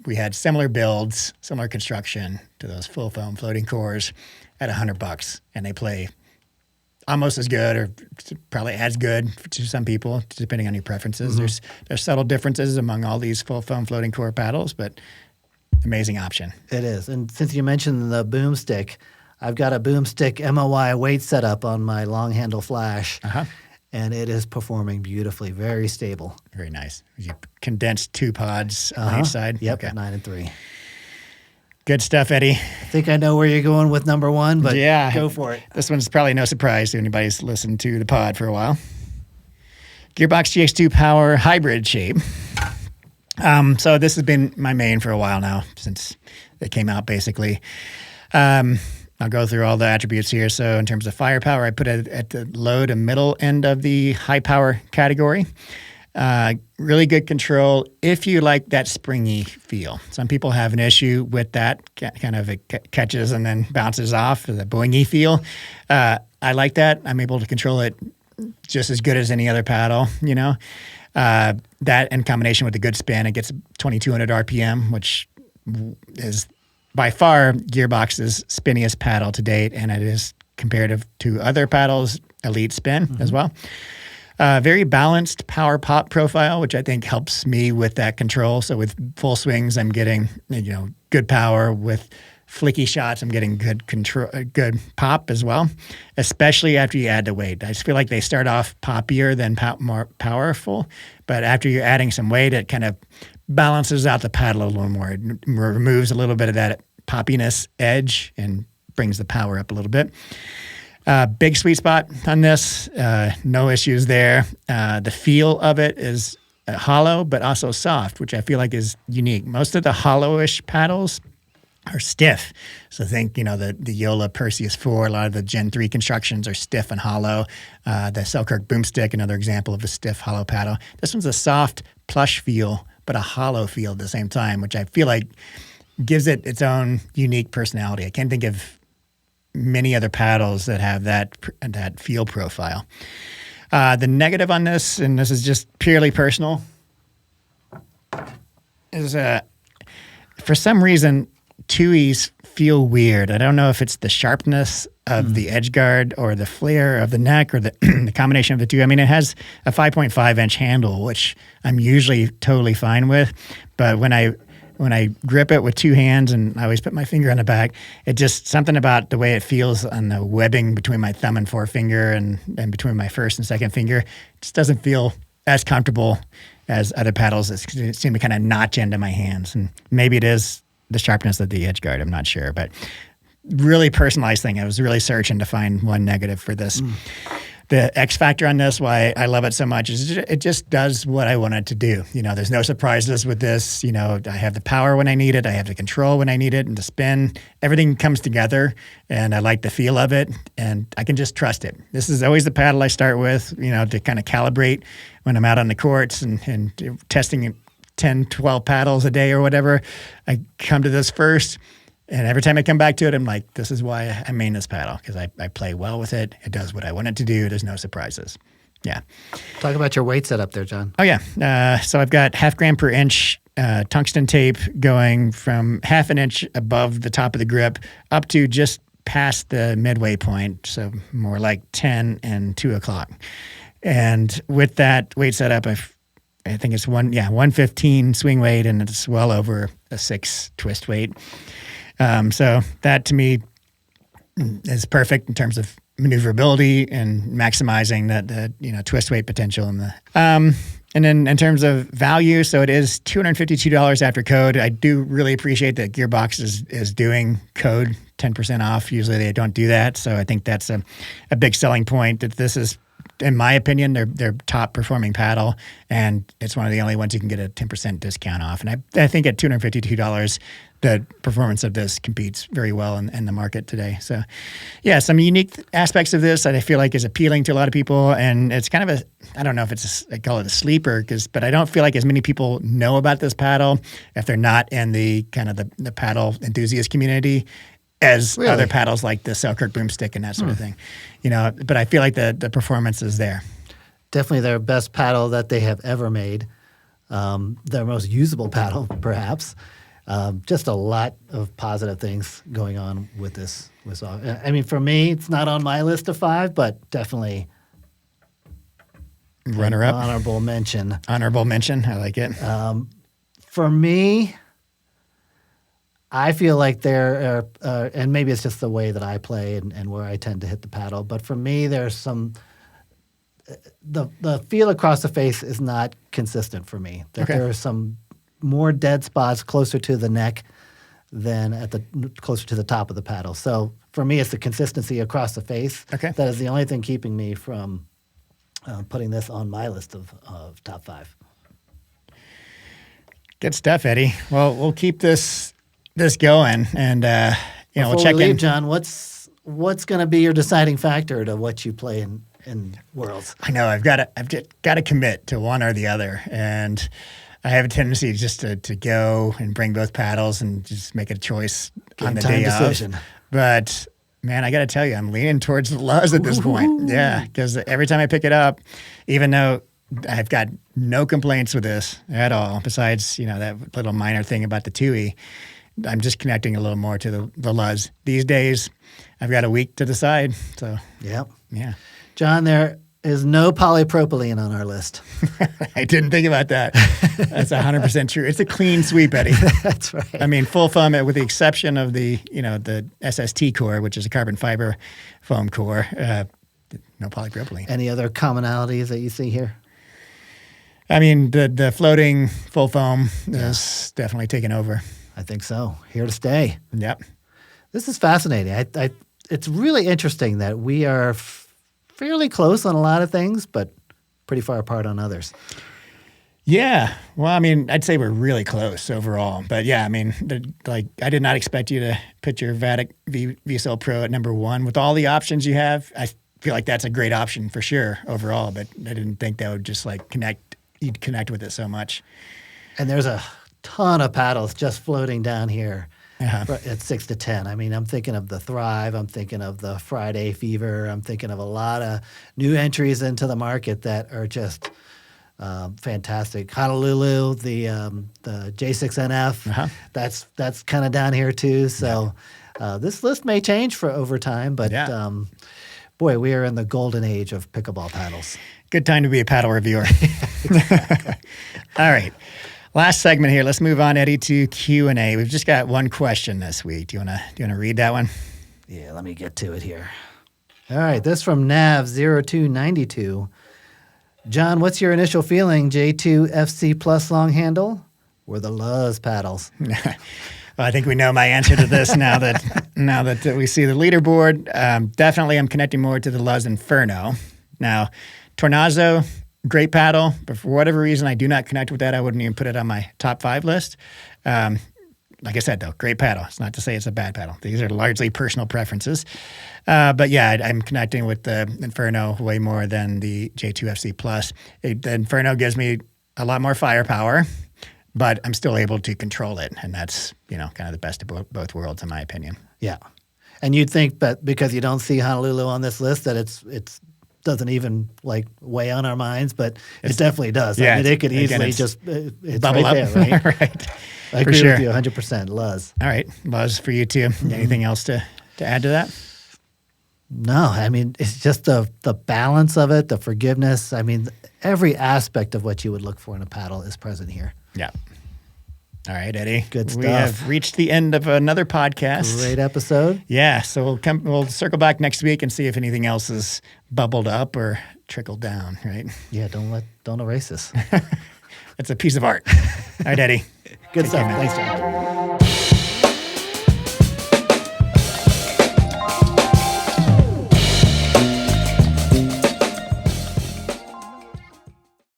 we had similar builds, similar construction to those full foam floating cores at $100, and they play almost as good or probably as good to some people, depending on your preferences. There's subtle differences among all these full foam floating core paddles, but amazing option. It is. And since you mentioned the Boomstik, I've got a Boomstik MOI weight setup on my long handle flash, and it is performing beautifully, very stable. Very nice. You condensed 2 pods on each side? Yep, 9 and 3. Good stuff, Eddie. I think I know where you're going with number 1, but go for it. This one's probably no surprise to anybody who's listened to the pod for a while. Gearbox GX2 Power Hybrid shape. So this has been my main for a while now, since it came out, basically. I'll go through all the attributes here. So in terms of firepower, I put it at the low to middle end of the high power category. Really good control if you like that springy feel. Some people have an issue with that, kind of it catches and then bounces off, the boingy feel. I like that. I'm able to control it just as good as any other paddle, you know. That in combination with a good spin, it gets 2,200 RPM, which is by far Gearbox's spinniest paddle to date, and it is comparative to other paddles, elite spin as well. Very balanced power pop profile, which I think helps me with that control. So with full swings, I'm getting good power. With flicky shots, I'm getting good control, good pop as well. Especially after you add the weight, I just feel like they start off poppier than more powerful, but after you're adding some weight, it kind of balances out the paddle a little more. It removes a little bit of that poppiness edge and brings the power up a little bit. Big sweet spot on this, no issues there. The feel of it is hollow, but also soft, which I feel like is unique. Most of the hollowish paddles are stiff. So think, the Yola Perseus 4, a lot of the Gen 3 constructions are stiff and hollow. The Selkirk Boomstik, another example of a stiff hollow paddle. This one's a soft, plush feel, but a hollow feel at the same time, which I feel like gives it its own unique personality. I can't think of many other paddles that have that feel profile. The negative on this, and this is just purely personal, is for some reason, Tuis feel weird. I don't know if it's the sharpness of the edge guard or the flare of the neck or the, the combination of the two. I mean, it has a 5.5-inch handle, which I'm usually totally fine with. But when I grip it with 2 hands and I always put my finger on the back, it just something about the way it feels on the webbing between my thumb and forefinger and between my first and second finger just doesn't feel as comfortable as other paddles that seem to kind of notch into my hands. And maybe it is the sharpness of the edge guard. I'm not sure, but really personalized thing. I was really searching to find one negative for this. The X factor on this, why I love it so much, is it just does what I want it to do. There's no surprises with this. I have the power when I need it. I have the control when I need it, and the spin. Everything comes together, and I like the feel of it, and I can just trust it. This is always the paddle I start with, to kind of calibrate when I'm out on the courts and testing 10, 12 paddles a day or whatever. I come to this first. And every time I come back to it, I'm like, this is why I main this paddle, because I play well with it. It does what I want it to do. There's no surprises. Yeah. Talk about your weight setup there, John. Oh, yeah. So I've got 0.5 gram per inch tungsten tape going from 0.5 inch above the top of the grip up to just past the midway point. So more like 10 and 2 o'clock. And with that weight setup, I think it's 115 swing weight, and it's well over a 6 twist weight. So that to me is perfect in terms of maneuverability and maximizing the twist weight potential in the. And then in terms of value, so it is $252 after code. I do really appreciate that Gearbox is doing code 10% off. Usually they don't do that, so I think that's a big selling point. That this is, in my opinion, their top performing paddle, and it's one of the only ones you can get a 10% discount off. And I think at $252, the performance of this competes very well in the market today. So, yeah, some unique aspects of this that I feel like is appealing to a lot of people, and it's kind of I don't know if I call it a sleeper, but I don't feel like as many people know about this paddle if they're not in the kind of the paddle enthusiast community as other paddles like the Selkirk Boomstik and that sort of thing. But I feel like the performance is there. Definitely their best paddle that they have ever made. Their most usable paddle, perhaps. Just a lot of positive things going on with this. I mean, for me, it's not on my list of 5, but definitely runner-up. Honorable mention. Honorable mention. I like it. For me, I feel like there are, and maybe it's just the way that I play and where I tend to hit the paddle, but for me, there's some, the feel across the face is not consistent for me. There are some more dead spots closer to the neck than closer to the top of the paddle. So for me, it's the consistency across the face. Okay. That is the only thing keeping me from putting this on my list of top 5. Good stuff, Eddie. Well, we'll keep this going, and we'll check we leave, in. John, what's going to be your deciding factor to what you play in Worlds? I know I've got to commit to one or the other, and I have a tendency just to go and bring both paddles and just make a choice on the day decision. of. But man, I got to tell you, I'm leaning towards the Luzz at this point. Yeah, because every time I pick it up, even though I've got no complaints with this at all, besides that little minor thing about the 2E, I'm just connecting a little more to the Luzz. These days, I've got a week to decide. So Yep. Yeah. John, there is no polypropylene on our list. I didn't think about that. That's 100% true. It's a clean sweep, Eddie. That's right. I mean, full foam, with the exception of the SST core, which is a carbon fiber foam core. No polypropylene. Any other commonalities that you see here? I mean, the floating full foam is definitely taken over. I think so. Here to stay. Yep. This is fascinating. It's really interesting that we are fairly close on a lot of things, but pretty far apart on others. Yeah. Well, I mean, I'd say we're really close overall. But yeah, I mean, I did not expect you to put your Vatic VSL Pro at number 1. With all the options you have, I feel like that's a great option for sure overall, but I didn't think that would just you'd connect with it so much. And there's a ton of paddles just floating down here Uh-huh. at 6 to 10. I mean, I'm thinking of the Thrive. I'm thinking of the Friday Fever. I'm thinking of a lot of new entries into the market that are just fantastic. Honolulu, the J6NF, that's kind of down here too. So this list may change for over time, but boy, we are in the golden age of pickleball paddles. Good time to be a paddle reviewer. All right. Last segment here. Let's move on, Eddie, to Q&A. We've just got one question this week. Do you want to read that one? Yeah, let me get to it here. All right, this from Nav0292. John, what's your initial feeling, J2 FC Plus long handle or the Luzz paddles? Well, I think we know my answer to this now that we see the leaderboard. Definitely, I'm connecting more to the Luzz Inferno. Now, Tornado, great paddle, but for whatever reason, I do not connect with that. I wouldn't even put it on my top 5 list. Like I said, though, great paddle. It's not to say it's a bad paddle. These are largely personal preferences. But yeah, I'm connecting with the Inferno way more than the J2FC Plus. The Inferno gives me a lot more firepower, but I'm still able to control it. And that's, kind of the best of both worlds, in my opinion. Yeah. And you'd think that because you don't see Honolulu on this list that it's doesn't even weigh on our minds, but it definitely does. Yeah, I mean, it could easily just it's bubble right up. there, right? Right. I agree with you 100%. Luzz. All right. Luzz for you too. Anything else to add to that? No, I mean, it's just the balance of it, the forgiveness. I mean, every aspect of what you would look for in a paddle is present here. Yeah. All right, Eddie. Good stuff. We have reached the end of another podcast. Great episode. Yeah, so we'll circle back next week and see if anything else is bubbled up or trickled down, right? Yeah, don't erase this. It's a piece of art. All right, Eddie. Good stuff. Thanks, John.